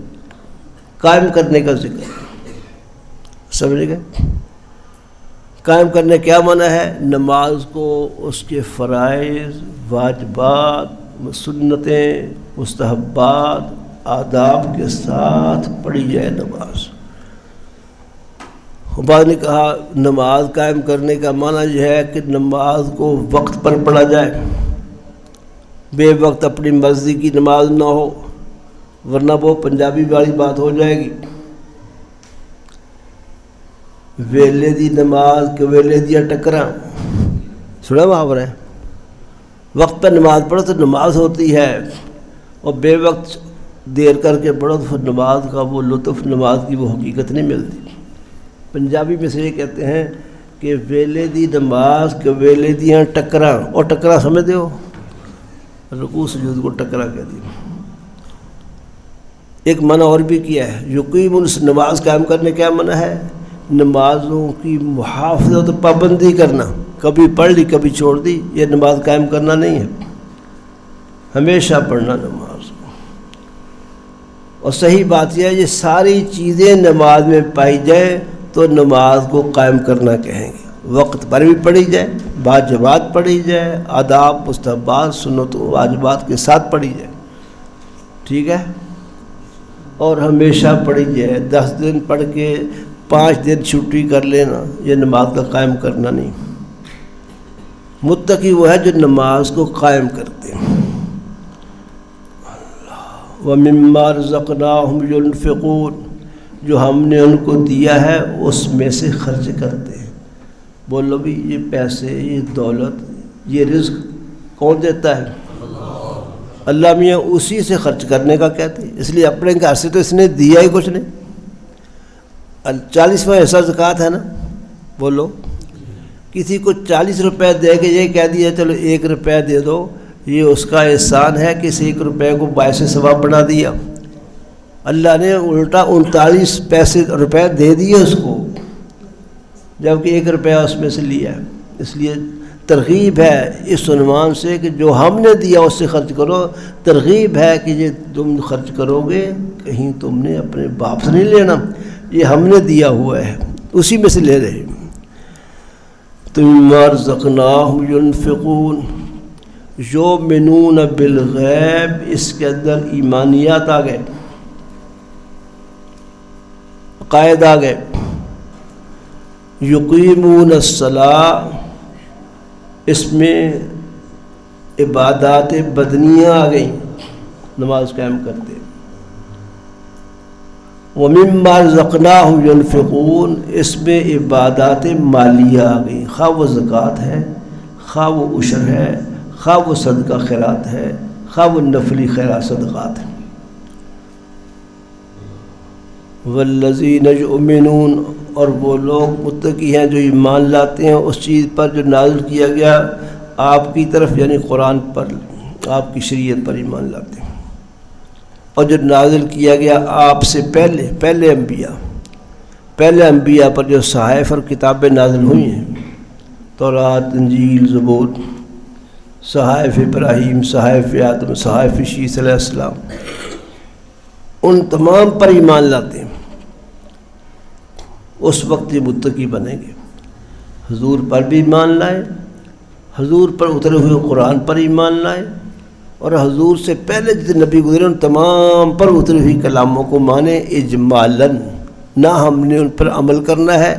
قائم کرنے کا ذکر ہے۔ سمجھ گئے؟ قائم کرنے کیا معنی ہے؟ نماز کو اس کے فرائض، واجبات، سنتیں، مستحبات، آداب کے ساتھ پڑھی جائے نماز۔ بعض نے کہا نماز قائم کرنے کا معنی یہ ہے کہ نماز کو وقت پر پڑھا جائے، بے وقت اپنی مرضی کی نماز نہ ہو، ورنہ وہ پنجابی والی بات ہو جائے گی۔ ویلے دی نماز کہ ویلے دیا ٹکراں، سنا محاورہ ہے؟ وقت پر نماز پڑھو تو نماز ہوتی ہے، اور بے وقت دیر کر کے پڑھو تو نماز کا وہ لطف، نماز کی وہ حقیقت نہیں ملتی۔ پنجابی میں سے یہ کہتے ہیں کہ ویلے دی نماز کہ ویلے دیاں ٹکراں، اور ٹکراں سمجھتے ہو؟ رکوع سجود کو ٹکرا کہہ دیا۔ ایک معنی اور بھی کیا ہے، یقیم، نماز قائم کرنے کیا معنی ہے؟ نمازوں کی محافظت، پابندی کرنا، کبھی پڑھ لی کبھی چھوڑ دی، یہ نماز قائم کرنا نہیں ہے، ہمیشہ پڑھنا نماز۔ اور صحیح بات یہ ہے، یہ ساری چیزیں نماز میں پائی جائیں تو نماز کو قائم کرنا کہیں گے۔ وقت پر بھی پڑھی جائے، واجبات پڑھی جائے، آداب، مستحبات، سنت و واجبات کے ساتھ پڑھی جائے، ٹھیک ہے؟ اور ہمیشہ پڑھی جائے، 10 دن پڑھ کے 5 دن چھٹی کر لینا، یہ نماز کا قائم کرنا نہیں۔ متقی وہ ہے جو نماز کو قائم کرتے ہیں۔ وَمِمَّا رَزَقْنَاهُمْ يُنْفِقُونَ، جو ہم نے ان کو دیا ہے اس میں سے خرچ کرتے ہیں۔ بولو بھی، یہ پیسے، یہ دولت، یہ رزق کون دیتا ہے؟ اللہ میاں اسی سے خرچ کرنے کا کہتے ہیں، اس لیے اپنے گھر سے تو اس نے دیا ہی کچھ نہیں۔ 40واں حصہ زکوٰۃ ہے نا، بولو، کسی کو 40 روپے دے کے یہ کہہ دیا چلو 1 روپے دے دو، یہ اس کا احسان ہے کہ اس 1 روپے کو باعث ثواب بنا دیا۔ اللہ نے الٹا 39 روپے دے دیے اس کو، جبکہ 1 روپیہ اس میں سے لیا ہے۔ اس لیے ترغیب ہے اس عنوان سے کہ جو ہم نے دیا اس سے خرچ کرو، ترغیب ہے کہ یہ تم خرچ کرو گے کہیں تم نے اپنے باپ سے نہیں لینا، یہ ہم نے دیا ہوا ہے، اسی میں سے لے رہے ہیں۔ مِمَّا رَزَقْنَاهُمْ يُنْفِقُونَ، یؤمنون بالغیب، اس کے اندر ایمانیات آ گئے، عقائد آ گئے۔ یقیمون الصلاۃ، اس میں عبادات بدنیاں آ گئیں، نماز قائم کرتے۔ وَمِمَّا رَزَقْنَاهُمْ يُنْفِقُونَ، اس میں عبادات مالیہ آ گئیں، خواہ وہ زکوٰۃ ہے، خواہ وہ عشر ہے، خواہ وہ صدقہ خیرات ہے، خواہ وہ نفلی خیرات صدقات ہیں۔ وَالَّذِينَ يُؤْمِنُونَ، اور وہ لوگ متقی ہیں جو ایمان لاتے ہیں اس چیز پر جو نازل کیا گیا آپ کی طرف، یعنی قرآن پر، آپ کی شریعت پر ایمان لاتے ہیں، اور جو نازل کیا گیا آپ سے پہلے انبیاء پر جو صحائف اور کتابیں نازل ہوئی ہیں، تورات، انجیل، زبور، صحائف ابراہیم، صحائف آدم، صحائف شیس علیہ السلام، ان تمام پر ایمان لاتے ہیں، اس وقت یہ متقی بنیں گے۔ حضور پر بھی ایمان لائے، حضور پر اترے ہوئے قرآن پر ایمان لائے، اور حضور سے پہلے جتنے نبی گزرے ان تمام پر اتری ہوئی کلاموں کو مانے اجمالاً، نہ ہم نے ان پر عمل کرنا ہے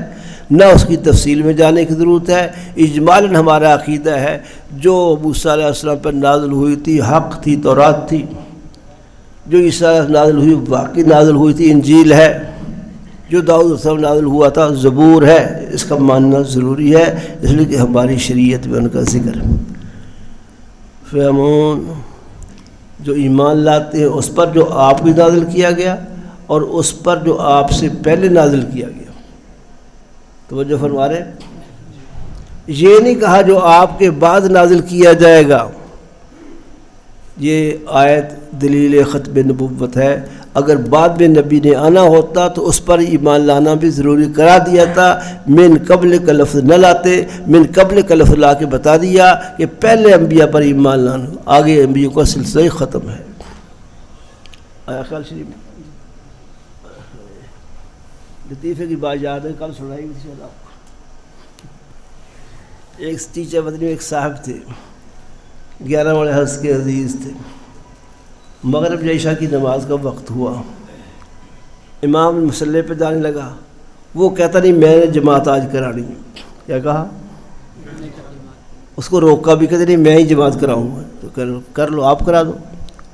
نہ اس کی تفصیل میں جانے کی ضرورت ہے۔ اجمالاً ہمارا عقیدہ ہے جو موسیٰ علیہ السلام پر نازل ہوئی تھی حق تھی، تورات تھی، جو عیسیٰ نازل ہوئی واقعی نازل ہوئی تھی انجیل ہے، جو داؤد علیہ السلام نازل ہوا تھا زبور ہے، اس کا ماننا ضروری ہے، اس لیے کہ ہماری شریعت میں ان کا ذکر ہے۔ فہمون، جو ایمان لاتے ہیں اس پر جو آپ بھی نازل کیا گیا اور اس پر جو آپ سے پہلے نازل کیا گیا۔ توجہ فرما رہے، یہ نہیں کہا جو آپ کے بعد نازل کیا جائے گا۔ یہ آیت دلیل ختم نبوت ہے۔ اگر بعد میں نبی نے آنا ہوتا تو اس پر ایمان لانا بھی ضروری کرا دیا تھا، من قبل کا لفظ نہ لاتے، من قبل کا لفظ لا کے بتا دیا کہ پہلے انبیاء پر ایمان لانا، آگے انبیاء کا سلسلہ ہی ختم ہے۔ آیا خیال شریف میں لطیفے کی بات یاد ہے، کل سنائی گئی تھی آپ کو۔ ایک ٹیچر مدنی میں ایک صاحب تھے، 11 والے حرض کے عزیز تھے۔ مغرب یا عشاء کی نماز کا وقت ہوا، امام مصلی پہ جانے لگا، وہ کہتا نہیں میں نے جماعت آج کرانی ہے۔ کیا کہا؟ اس کو روکا بھی، کہتے نہیں میں ہی جماعت کراؤں گا، تو کر لو، آپ کرا دو،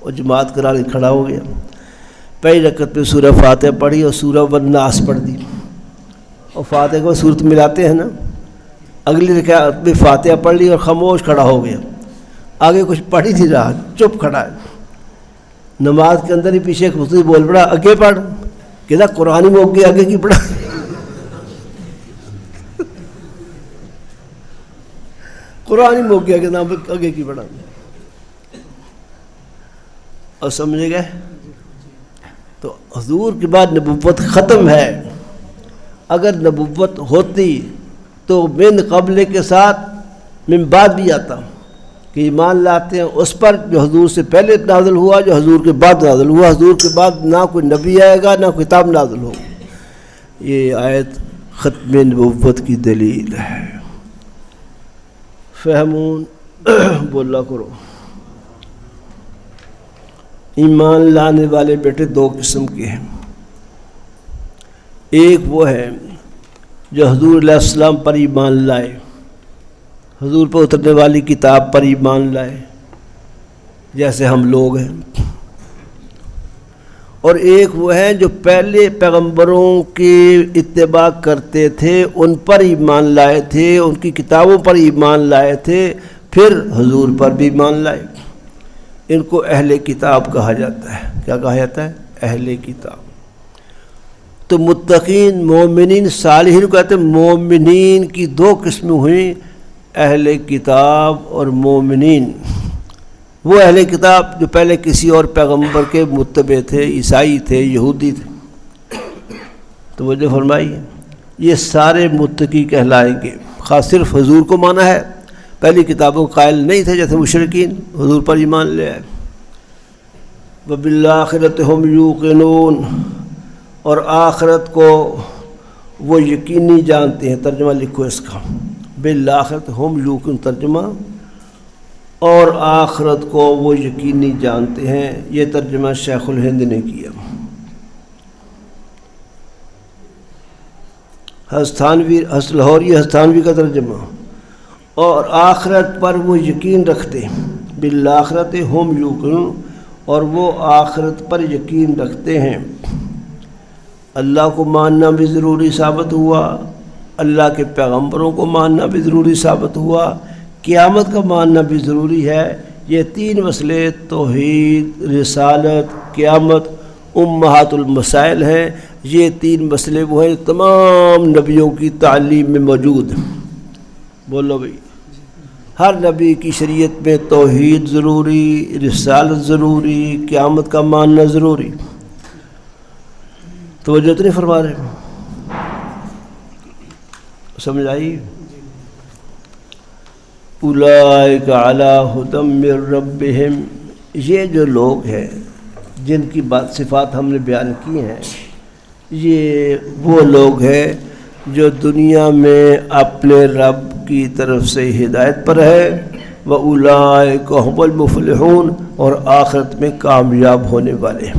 اور جماعت کرانے کھڑا ہو گیا۔ پہلی رکعت پہ سورہ فاتحہ پڑھی اور سورہ والناس پڑھ دی، اور فاتحہ کو صورت ملاتے ہیں نا، اگلی رکعت میں فاتحہ پڑھ لی اور خاموش کھڑا ہو گیا، آگے کچھ پڑھ ہی نہیں رہا، چپ کھڑا ہے۔ نماز کے اندر ہی پیچھے ایک مصری بول پڑا، آگے پڑھ، کہتا قرآن ہی موک گیا، آگے کی پڑھا؟ قرآن ہی موک گیا کہ نام آگے کی پڑھا؟ اور سمجھے گئے؟ تو حضور کے بعد نبوت ختم ہے۔ اگر نبوت ہوتی تو من قبل کے ساتھ من بعد بھی آتا، کہ ایمان لاتے ہیں اس پر جو حضور سے پہلے نازل ہوا، جو حضور کے بعد نازل ہوا۔ حضور کے بعد نہ کوئی نبی آئے گا نہ کتاب نازل ہو۔ یہ آیت ختم نبوت کی دلیل ہے۔ فہمون، بولا کرو۔ ایمان لانے والے بیٹے دو قسم کے ہیں، ایک وہ ہے جو حضور علیہ السلام پر ایمان لائے، حضور پر اترنے والی کتاب پر ایمان لائے، جیسے ہم لوگ ہیں، اور ایک وہ ہے جو پہلے پیغمبروں کی اتباع کرتے تھے، ان پر ایمان لائے تھے، ان کی کتابوں پر ایمان لائے تھے، پھر حضور پر بھی ایمان لائے۔ ان کو اہل کتاب کہا جاتا ہے۔ کیا کہا جاتا ہے؟ اہل کتاب۔ تو متقین، مومنین، صالحین کو کہتے ہیں۔ مومنین کی دو قسمیں ہوئیں، اہل کتاب اور مومنین۔ وہ اہل کتاب جو پہلے کسی اور پیغمبر کے متبع تھے، عیسائی تھے، یہودی تھے۔ توجہ فرمائیے، یہ سارے متقی کہلائیں گے۔ خاص صرف حضور کو مانا ہے، پہلی کتابوں قائل نہیں تھے جیسے مشرکین، حضور پر ایمان لے آئے۔ وَبِالْآخِرَةِ هُمْ يُوقِنُونَ، اور آخرت کو وہ یقینی جانتے ہیں۔ ترجمہ لکھو اس کا، بالآخرت ہم یوقن، ترجمہ، اور آخرت کو وہ یقینی جانتے ہیں۔ یہ ترجمہ شیخ الہند نے کیا۔ لاہوری ہستانوی کا ترجمہ، اور آخرت پر وہ یقین رکھتے ہیں۔ بالآخرت ہم یوقنون، اور وہ آخرت پر یقین رکھتے ہیں۔ اللہ کو ماننا بھی ضروری ثابت ہوا، اللہ کے پیغمبروں کو ماننا بھی ضروری ثابت ہوا، قیامت کا ماننا بھی ضروری ہے۔ یہ تین مسئلے توحید، رسالت، قیامت امہات المسائل ہیں، یہ تین مسئلے وہ ہیں تمام نبیوں کی تعلیم میں موجود ہیں. بولو بھئی. ہر نبی کی شریعت میں توحید ضروری، رسالت ضروری، قیامت کا ماننا ضروری. توجہ تو نہیں فرما رہے؟ سمجھ آئی؟ اولئک علی ھدی من ربہم، یہ جو لوگ ہیں جن کی صفات ہم نے بیان کی ہیں، یہ وہ لوگ ہیں جو دنیا میں اپنے رب کی طرف سے ہدایت پر ہے، وَأُولَئِكَ هُمُ الْمُفْلِحُونَ، اور آخرت میں کامیاب ہونے والے.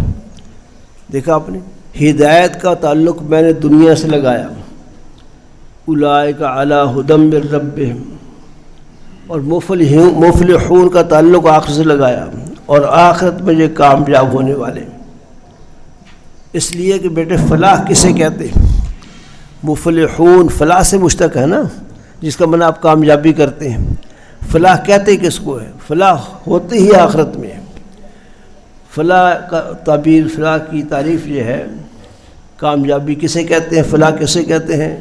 دیکھا آپ نے، ہدایت کا تعلق میں نے دنیا سے لگایا، اولئک علی ھدی من ربہم، اور مفلحون کا تعلق آخرت سے لگایا، اور آخرت میں یہ کامیاب ہونے والے. اس لیے کہ بیٹے فلاح کسے کہتے ہیں؟ مفلحون فلاح سے مشتق ہے نا، جس کا معنی آپ کامیابی کرتے ہیں. فلاح کہتے کس کو ہے؟ فلاح ہوتی ہی آخرت میں. فلاح کا تعبیر، فلاح کی تعریف یہ ہے، کامیابی کسے کہتے ہیں، فلاح کسے کہتے ہیں؟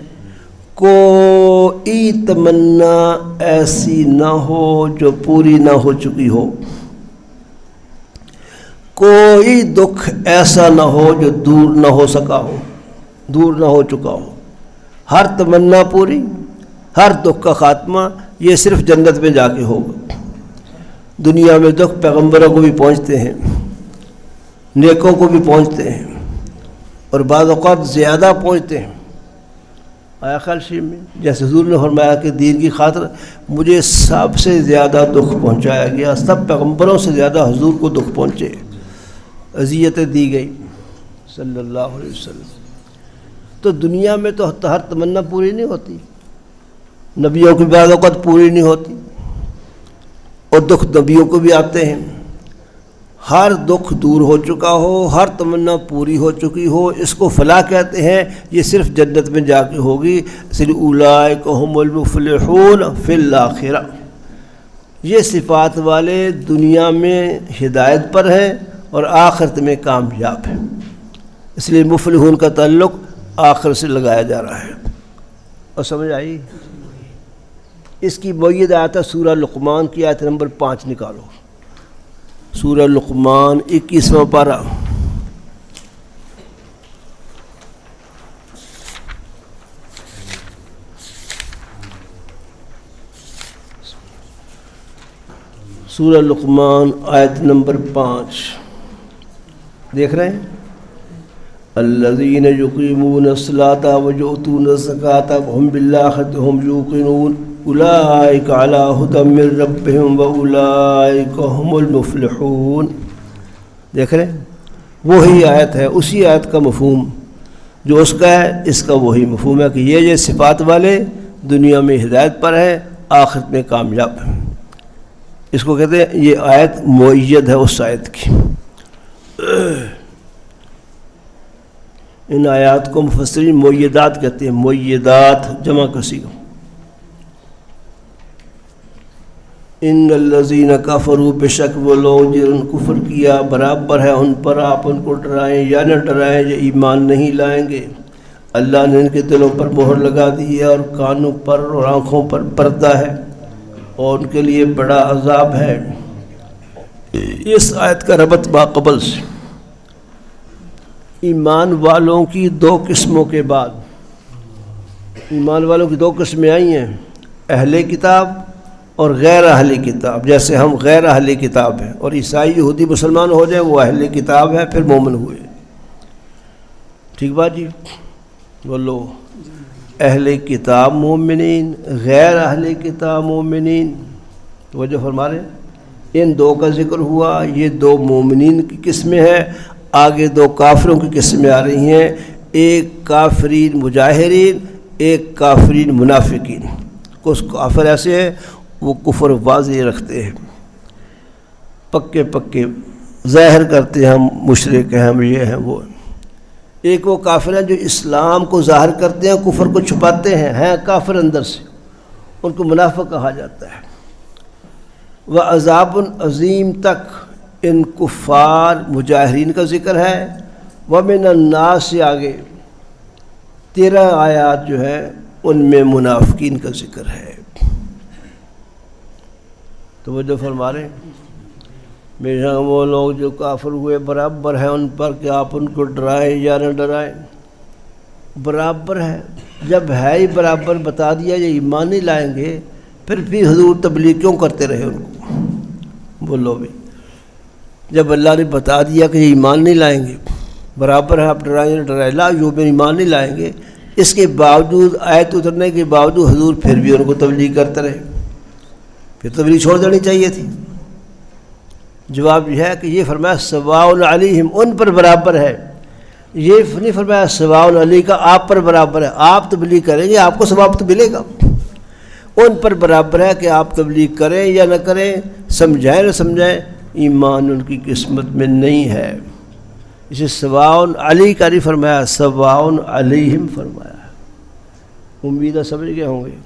کوئی تمنا ایسی نہ ہو جو پوری نہ ہو چکی ہو، کوئی دکھ ایسا نہ ہو جو دور نہ ہو سکا ہو، دور نہ ہو چکا ہو. ہر تمنا پوری، ہر دکھ کا خاتمہ یہ صرف جنت میں جا کے ہوگا. دنیا میں دکھ پیغمبروں کو بھی پہنچتے ہیں، نیکوں کو بھی پہنچتے ہیں، اور بعض اوقات زیادہ پہنچتے ہیں. آیا خیال شریف میں جیسے حضور نے فرمایا کہ دین کی خاطر مجھے سب سے زیادہ دکھ پہنچایا گیا، سب پیغمبروں سے زیادہ حضور کو دکھ پہنچے، اذیتیں دی گئی صلی اللہ علیہ وسلم. تو دنیا میں تو ہر تمنا پوری نہیں ہوتی، نبیوں کی بعض اوقات پوری نہیں ہوتی، اور دکھ نبیوں کو بھی آتے ہیں. ہر دکھ دور ہو چکا ہو، ہر تمنا پوری ہو چکی ہو، اس کو فلاح کہتے ہیں. یہ صرف جنت میں جا کے ہوگی. اس لیے اولئک ھم المفلحون فی الآخرہ، یہ صفات والے دنیا میں ہدایت پر ہیں اور آخرت میں کامیاب ہیں. اس لیے مفلحون کا تعلق آخرت سے لگایا جا رہا ہے. اور سمجھ آئی؟ اس کی مؤید آیت ہے سورہ لقمان کی آیت نمبر 5 نکالو. سورہ لقمان 21واں پارہ. سورہ لقمان آیت نمبر 5 دیکھ رہے ہیں؟ الذین یقیمون الصلاۃ ویؤتون الزکاۃ وہم بالآخرۃ ہم یوقنون اولئک علی ھدی من ربہم واولئک ھم المفلحون. دیکھ رہے ہیں؟ وہی آیت ہے، اسی آیت کا مفہوم جو اس کا ہے، اس کا وہی مفہوم ہے کہ یہ صفات والے دنیا میں ہدایت پر ہے، آخرت میں کامیاب ہیں. اس کو کہتے ہیں، یہ آیت مؤید ہے اس آیت کی. ان آیات کو مفسرین مؤیدات کہتے ہیں، مؤیدات جمع کثیر. ان الذین کفروا، بے شک وہ لوگ جنہوں نے کفر کیا، برابر ہے ان پر آپ ان کو ڈرائیں یا نہ ڈرائیں، یہ ایمان نہیں لائیں گے. اللہ نے ان کے دلوں پر مہر لگا دی ہے، اور کانوں پر اور آنکھوں پر پردہ ہے، اور ان کے لیے بڑا عذاب ہے. اس آیت کا ربط باقبل سے ایمان والوں کی دو قسموں کے بعد، ایمان والوں کی دو قسمیں آئی ہیں، اہل کتاب اور غیر اہل کتاب. جیسے ہم غیر اہل کتاب ہیں، اور عیسائی یہودی مسلمان ہو جائیں وہ اہل کتاب ہے، پھر مومن ہوئے. ٹھیک بات جی؟ بولو. اہل کتاب مومنین، غیر اہل کتاب مومنین. توجہ فرما رہے ہیں؟ ان دو کا ذکر ہوا. یہ دو مومنین کی قسمیں ہیں، آگے دو کافروں کی قسمیں آ رہی ہیں. ایک کافرین مجاہرین، ایک کافرین منافقین. کچھ کافر ایسے ہیں وہ کفر واضح رکھتے ہیں، پکے پکے ظاہر کرتے ہیں ہم مشرک ہیں، ہم یہ ہیں وہ. ایک وہ کافر ہیں جو اسلام کو ظاہر کرتے ہیں، کفر کو چھپاتے ہیں کافر اندر سے، ان کو منافق کہا جاتا ہے. وعذاب عظیم تک ان کفار مجاہرین کا ذکر ہے. ومن الناس سے آگے 13 آیات جو ہے ان میں منافقین کا ذکر ہے۔ توجہ فرما رہے ہیں، بے شک وہ لوگ جو کافر ہوئے برابر ہیں ان پر کہ آپ ان کو ڈرائیں یا نہ ڈرائیں، برابر ہے۔ جب ہے ہی برابر بتا دیا یہ ایمان نہیں لائیں گے، پھر بھی حضور تبلیغ کیوں کرتے رہے ان کو؟ بولو بھی، جب اللہ نے بتا دیا کہ یہ ایمان نہیں لائیں گے، برابر ہے، آپ ڈرائیں نہ ڈرائیں، لا یؤمنون، ایمان نہیں لائیں گے، اس کے باوجود آیت اترنے کے باوجود حضور پھر بھی ان کو تبلیغ کرتے رہے، پھر تبلیغ چھوڑ دینی چاہیے تھی۔ جواب یہ ہے کہ یہ فرمایا سواء علیہم، ان پر برابر ہے، یہ نہیں فرمایا سواء علی کا آپ پر برابر ہے، آپ تبلیغ کریں گے آپ کو ثواب تو ملے گا، ان پر برابر ہے کہ آپ تبلیغ کریں یا نہ کریں، سمجھائیں نہ سمجھائیں، ایمان ان کی قسمت میں نہیں ہے۔ اسے سواء علی کا نہیں فرمایا، سواء علیہم فرمایا ہے۔ امید ہے سمجھ گئے ہوں گے؟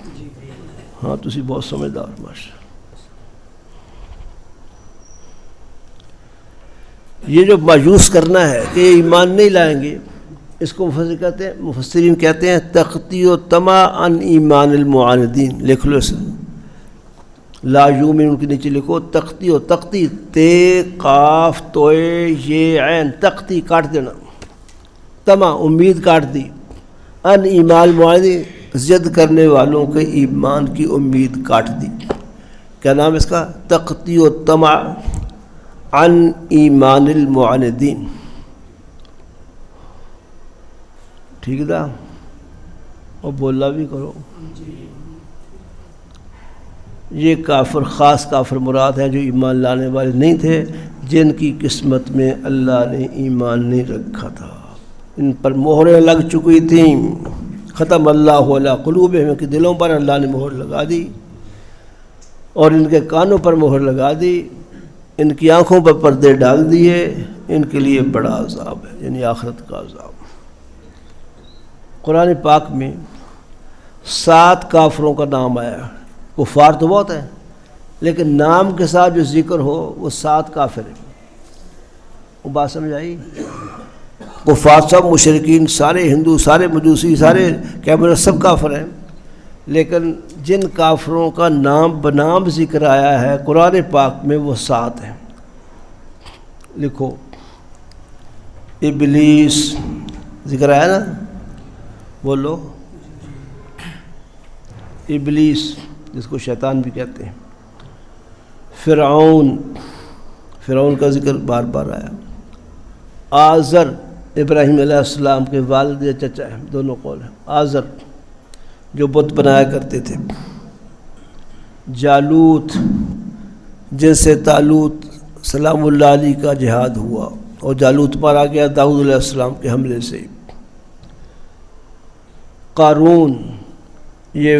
ہاں تسی بہت سمجھدار ماشاء۔ یہ جو مایوس کرنا ہے کہ ایمان نہیں لائیں گے، اس کو مفسرین کہتے ہیں تختی و طمع عن ایمان المعاندین۔ لکھ لو اسے، لا یؤمن کے نیچے لکھو تختی و تختی، تے قاف توئے یہ عین، تختی کاٹ دینا، طمع امید کاٹ دی، ان ایمان المعاندین ضد کرنے والوں کے ایمان کی امید کاٹ دی۔ کیا نام اس کا؟ تختی و طمع عن ایمان المعاندین۔ ٹھیک تھا؟ اور بولا بھی کرو۔ یہ کافر خاص کافر مراد ہیں جو ایمان لانے والے نہیں تھے، جن کی قسمت میں اللہ نے ایمان نہیں رکھا تھا، ان پر مہریں لگ چکی تھیں۔ ختم اللہ علی قلوبہم، کہ دلوں پر اللہ نے مہر لگا دی، اور ان کے کانوں پر مہر لگا دی، ان کی آنکھوں پر پردے ڈال دیے، ان کے لیے بڑا عذاب ہے، یعنی آخرت کا عذاب۔ قرآن پاک میں 7 کافروں کا نام آیا، کفار تو بہت ہیں لیکن نام کے ساتھ جو ذکر ہو وہ 7 کافر ہیں۔ وہ بات سمجھ آئی؟ کفار سب مشرکین، سارے ہندو، سارے مجوسی، سارے کیمرہ سب کافر ہیں، لیکن جن کافروں کا نام بنام ذکر آیا ہے قرآن پاک میں وہ 7 ہیں۔ لکھو، ابلیس ذکر آیا نا، بولو، ابلیس جس کو شیطان بھی کہتے ہیں، فرعون کا ذکر بار بار آیا، آزر ابراہیم علیہ السلام کے والد یا چچا ہیں، دونوں قول ہیں، آزر جو بت بنایا کرتے تھے، جالوت جن سے طالوت سلام اللہ علیہ کا جہاد ہوا اور جالوت مارا گیا داؤد علیہ السلام کے حملے سے، قارون، یہ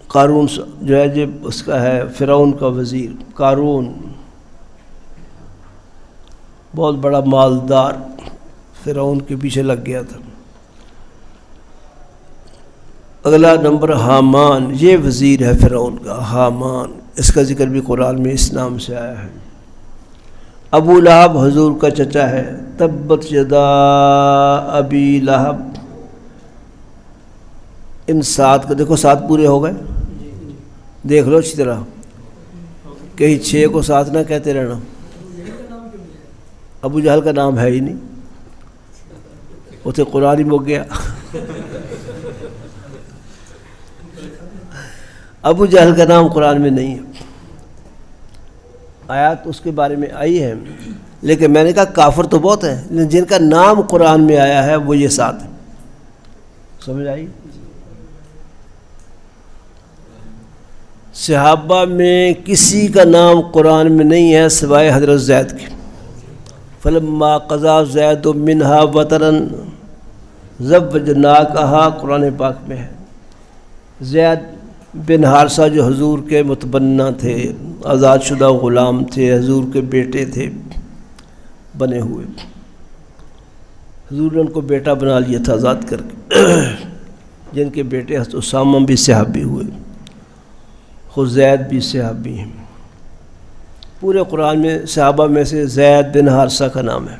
قارون جو ہے جو اس کا ہے فرعون کا وزیر، قارون بہت بڑا مالدار، فرعون کے پیچھے لگ گیا تھا۔ اگلا نمبر حامان، یہ وزیر ہے فرعون کا، حامان، اس کا ذکر بھی قرآن میں اس نام سے آیا ہے۔ ابو لہب حضور کا چچا ہے، تبت یدا ابی لہب۔ ان 7 کو دیکھو، 7 پورے ہو گئے، دیکھ لو اچھی طرح، کہیں 6 کو 7 نہ کہتے رہنا۔ ابو جہل کا نام ہے ہی نہیں، اسے قرآن ہی مک گیا۔ ابو جہل کا نام قرآن میں نہیں ہے، آیات اس کے بارے میں آئی ہے، لیکن میں نے کہا کافر تو بہت ہیں لیکن جن کا نام قرآن میں آیا ہے وہ یہ 7 ہیں۔ سمجھ آئی؟ صحابہ میں کسی کا نام قرآن میں نہیں ہے سوائے حضرت زید کے۔ فلما قضا زید منہا وطرن زوجناکہا، قرآن پاک میں ہے۔ زید بن حارثہ جو حضور کے متبنہ تھے، آزاد شدہ غلام تھے، حضور کے بیٹے تھے بنے ہوئے، حضور نے ان کو بیٹا بنا لیا تھا آزاد کر کے، جن کے بیٹے حضرت اسامہ بھی صحابی ہوئے، خود زید بھی صحابی ہیں۔ پورے قرآن میں صحابہ میں سے زید بن حارثہ کا نام ہے۔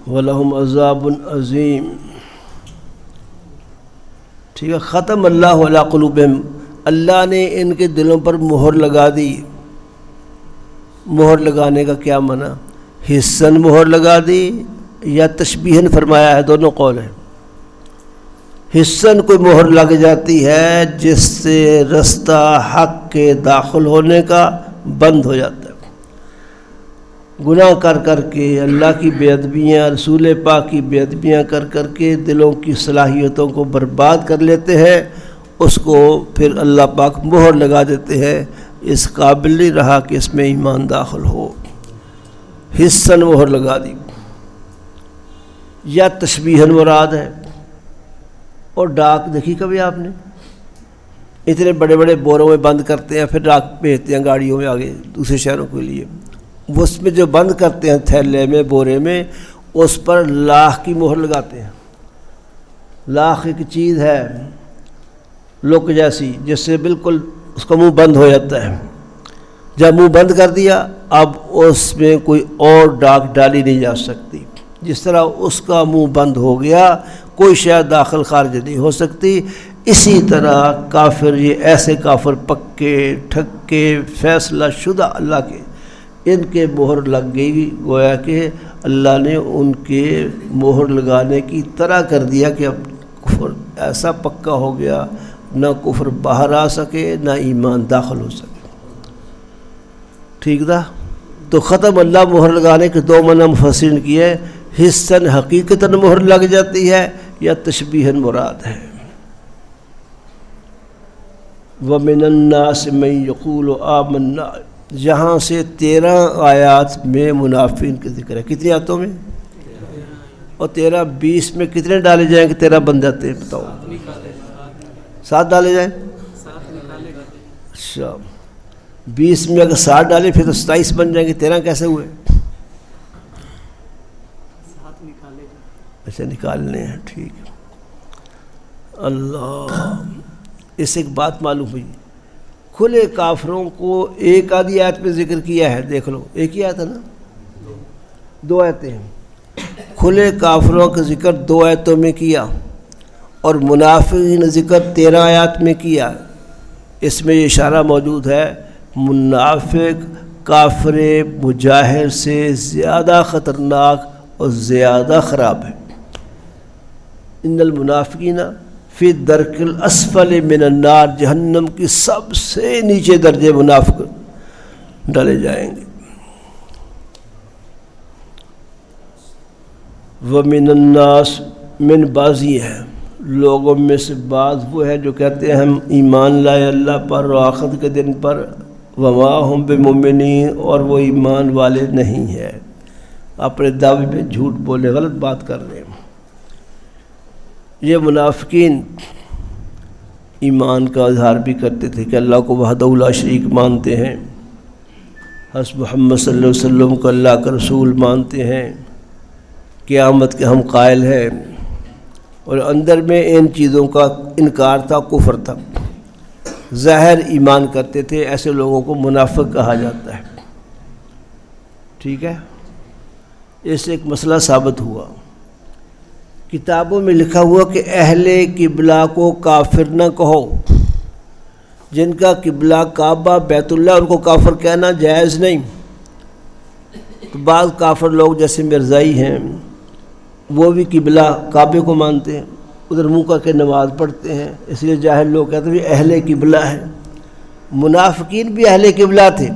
وَلَهُمْ عَذَابٌ عَظِيمٌ. ٹھیک ہے. ختم اللہ علی قلوبہم، اللہ نے ان کے دلوں پر مہر لگا دی. مہر لگانے کا کیا معنی؟ حصن مہر لگا دی یا تشبیہن فرمایا ہے، دونوں قول ہیں. حصن کوئی مہر لگ جاتی ہے جس سے رستہ حق کے داخل ہونے کا بند ہو جاتا ہے. گناہ کر کر کے، اللہ کی بے ادبیاں، رسول پاک کی بے ادبیاں کر کر کے دلوں کی صلاحیتوں کو برباد کر لیتے ہیں. اس کو پھر اللہ پاک مہر لگا دیتے ہیں، اس قابل نہیں رہا کہ اس میں ایمان داخل ہو. حصن مہر لگا دی یا تشبیہن مراد ہے. اور ڈاک دیکھی کبھی آپ نے؟ اتنے بڑے بڑے بوروں میں بند کرتے ہیں، پھر ڈاک بھیجتے ہیں گاڑیوں میں آگے دوسرے شہروں کے لیے. وہ اس میں جو بند کرتے ہیں تھیلے میں، بورے میں، اس پر لاخ کی مہر لگاتے ہیں. لاخ ایک چیز ہے لوک جیسی، جس سے بالکل اس کا منہ بند ہو جاتا ہے. جب منہ بند کر دیا اب اس میں کوئی اور ڈاک ڈالی نہیں جا سکتی. جس طرح اس کا منہ بند ہو گیا کوئی شاید داخل خارج نہیں ہو سکتی، اسی طرح کافر، یہ ایسے کافر پکے ٹھکے فیصلہ شدہ اللہ کے، ان کے مہر لگ گئی. گویا کہ اللہ نے ان کے مہر لگانے کی طرح کر دیا کہ اب کفر ایسا پکا ہو گیا، نہ کفر باہر آ سکے نہ ایمان داخل ہو سکے. ٹھیک تھا؟ تو ختم اللہ مہر لگانے کے دو معنی مفسرین کیے. حصن حقیقتاً مہر لگ جاتی ہے یا تشبیہن مراد ہے. وَمِنَ النَّاسِ مَن يَقُولُ آمَنَّا، یہاں سے 13 آیات میں منافقین کا ذکر ہے. کتنی آیاتوں میں؟ اور 13 20 میں کتنے ڈالے جائیں گے؟ 13 بن جاتے ہیں، بتاؤ. 7 ڈالے جائیں. اچھا 20 میں اگر 7 ڈالیں پھر تو 27 بن جائیں گے. 13 کیسے ہوئے؟ اچھا نکالنے ہیں. ٹھیک ہے. اللہ، اس ایک بات معلوم ہوئی، کھلے کافروں کو ایک آدھی آیت میں ذکر کیا ہے. دیکھ لو، ایک ہی آیت ہے نا، 2 آیتیں ہیں. کھلے کافروں کا ذکر 2 آیتوں میں کیا اور منافقین ذکر 13 آیات میں کیا. اس میں یہ اشارہ موجود ہے منافق کافر مجاہر سے زیادہ خطرناک اور زیادہ خراب ہے. ان المنافقین فی الدرک الاسفل من النار، جہنم کی سب سے نیچے درجے منافق ڈالے جائیں گے. ومن الناس، من بعضی ہے لوگوں میں سے بعض وہ ہے جو کہتے ہیں ہم ایمان لائے اللہ پر اور آخرت کے دن پر، وما ہم بمؤمنین، اور وہ ایمان والے نہیں ہے. اپنے دعوے میں جھوٹ بولے، غلط بات کر رہے ہیں. یہ منافقین ایمان کا اظہار بھی کرتے تھے کہ اللہ کو وحدہ لا شریک مانتے ہیں، حضرت محمد صلی اللہ علیہ وسلم کو اللہ کا رسول مانتے ہیں، قیامت کے ہم قائل ہیں، اور اندر میں ان چیزوں کا انکار تھا، کفر تھا. ظاہر ایمان کرتے تھے. ایسے لوگوں کو منافق کہا جاتا ہے. ٹھیک ہے. اس سے ایک مسئلہ ثابت ہوا. کتابوں میں لکھا ہوا کہ اہل قبلہ کو کافر نہ کہو. جن کا قبلہ کعبہ بیت اللہ، ان کو کافر کہنا جائز نہیں. تو بعض کافر لوگ جیسے مرزائی ہیں وہ بھی قبلہ کعبے کو مانتے ہیں، ادھر منہ کر کے نماز پڑھتے ہیں، اس لیے جاہل لوگ کہتے ہیں اہل قبلہ ہیں. منافقین بھی اہل قبلہ تھے،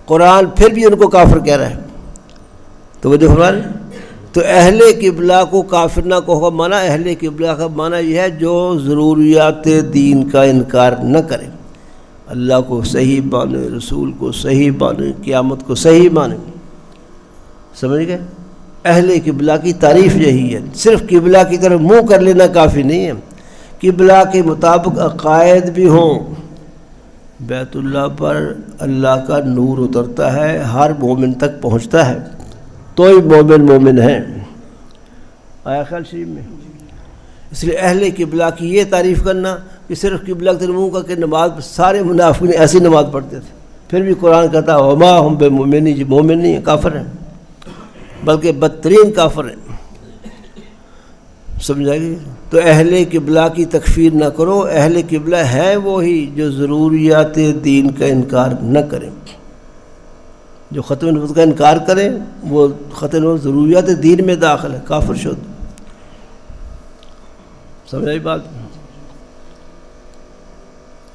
قرآن پھر بھی ان کو کافر کہہ رہا ہے. تو وہ جو ہمارے تو اہل قبلہ کو کافر نہ کہو. معنی اہل قبلہ کا معنی یہ ہے جو ضروریات دین کا انکار نہ کرے، اللہ کو صحیح مانے، رسول کو صحیح مانے، قیامت کو صحیح مانے. سمجھ گئے؟ اہل قبلہ کی تعریف یہی ہے. صرف قبلہ کی طرف منہ کر لینا کافی نہیں ہے، قبلہ کے مطابق عقائد بھی ہوں. بیت اللہ پر اللہ کا نور اترتا ہے، ہر مومن تک پہنچتا ہے، تو ہی مومن ہیں. آیا خیال شریف میں؟ اس لیے اہل قبلہ کی یہ تعریف کرنا کہ صرف قبلہ کی طرف منہ کر کے نماز، سارے منافقین ایسی نماز پڑھتے تھے، پھر بھی قرآن کہتا ہے وما ہم بمؤمنین، مومن نہیں ہیں، کافر ہیں، بلکہ بدترین کافر ہیں. سمجھا گی؟ تو اہل قبلہ کی تکفیر نہ کرو، اہل قبلہ ہے وہی جو ضروریات دین کا انکار نہ کریں۔ جو ختم نبوت کا انکار کریں وہ ختم نبوت ضروریات دین میں داخل ہے، کافر شد۔ سمجھائی بات؟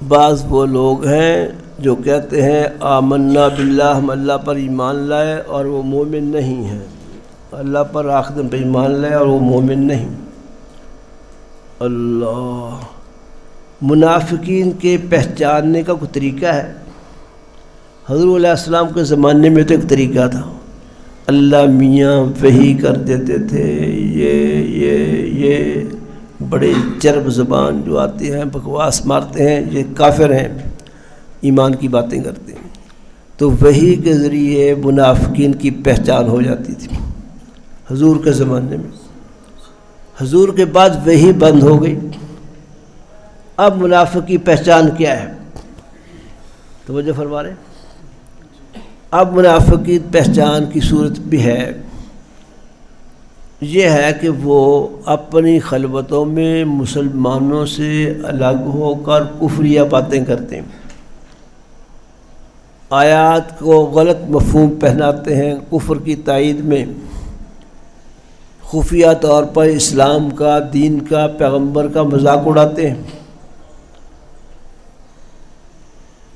بعض وہ لوگ ہیں جو کہتے ہیں آمنا باللہ، ہم اللہ پر ایمان لائے، اور وہ مومن نہیں ہیں۔ اللہ پر آخر دن پہ ایمان لائے اور وہ مومن نہیں۔ اللہ، منافقین کے پہچاننے کا کوئی طریقہ ہے؟ حضور علیہ السلام کے زمانے میں تو ایک طریقہ تھا، اللہ میاں وحی کر دیتے تھے، یہ بڑے چرب زبان جو آتے ہیں بکواس مارتے ہیں، یہ کافر ہیں، ایمان کی باتیں کرتے ہیں۔ تو وحی کے ذریعے منافقین کی پہچان ہو جاتی تھی حضور کے زمانے میں۔ حضور کے بعد وحی بند ہو گئی، اب منافق کی پہچان کیا ہے؟ توجہ فرما رہے ہیں؟ اب منافق کی پہچان کی صورت بھی ہے، یہ ہے کہ وہ اپنی خلوتوں میں مسلمانوں سے الگ ہو کر کفریہ باتیں کرتے ہیں، آیات کو غلط مفہوم پہناتے ہیں، کفر کی تائید میں خفیہ طور پر اسلام کا، دین کا، پیغمبر کا مذاق اڑاتے ہیں،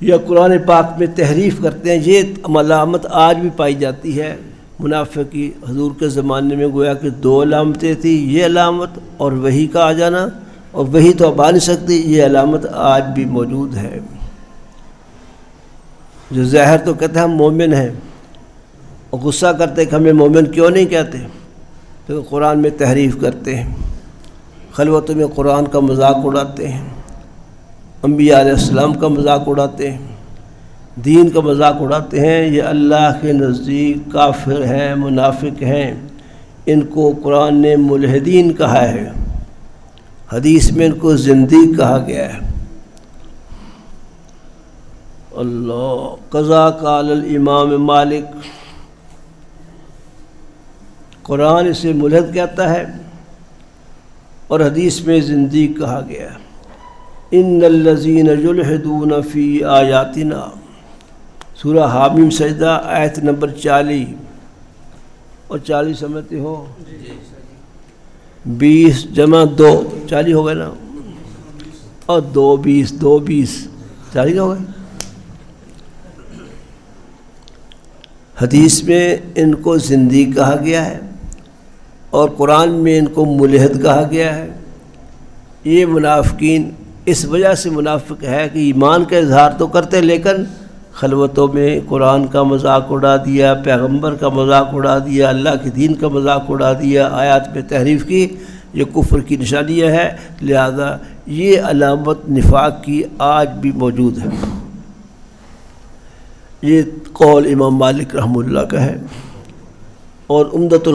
یا قرآن پاک میں تحریف کرتے ہیں۔ یہ علامت آج بھی پائی جاتی ہے منافق کی۔ حضور کے زمانے میں گویا کہ 2 علامتیں تھیں، یہ علامت اور وحی کا آ جانا، اور وحی تو اب آ نہیں سکتی، یہ علامت آج بھی موجود ہے۔ جو ظاہر تو کہتے ہیں ہم مومن ہیں، اور غصہ کرتے کہ ہمیں مومن کیوں نہیں کہتے، تو قرآن میں تحریف کرتے ہیں، خلوتوں میں قرآن کا مذاق اڑاتے ہیں، انبیاء علیہ السلام کا مذاق اڑاتے ہیں، دین کا مذاق اڑاتے ہیں۔ یہ اللہ کے نزدیک کافر ہیں، منافق ہیں، ان کو قرآن نے ملحدین کہا ہے، حدیث میں ان کو زندیق کہا گیا ہے۔ اللہ، قضا قال الامام مالک، قرآن اسے ملحد کہتا ہے اور حدیث میں زندیق کہا گیا ہے۔ ان الذین یلحدون فی آیاتنا، سورہ حامیم سجدہ آیت نمبر 40 اور 40 سمجھتے ہو، 20 جمع 2 40 ہو گئے نا، اور 2 20 2 20 40 ہو گئے۔ حدیث میں ان کو زندیق کہا گیا ہے اور قرآن میں ان کو ملحد کہا گیا ہے۔ یہ منافقین اس وجہ سے منافق ہے کہ ایمان کا اظہار تو کرتے، لیکن خلوتوں میں قرآن کا مذاق اڑا دیا، پیغمبر کا مذاق اڑا دیا، اللہ کے دین کا مذاق اڑا دیا، آیات میں تحریف کی، یہ کفر کی نشانیاں ہے۔ لہذا یہ علامت نفاق کی آج بھی موجود ہے۔ یہ قول امام مالک رحمہ اللہ کا ہے، اور عمدۃ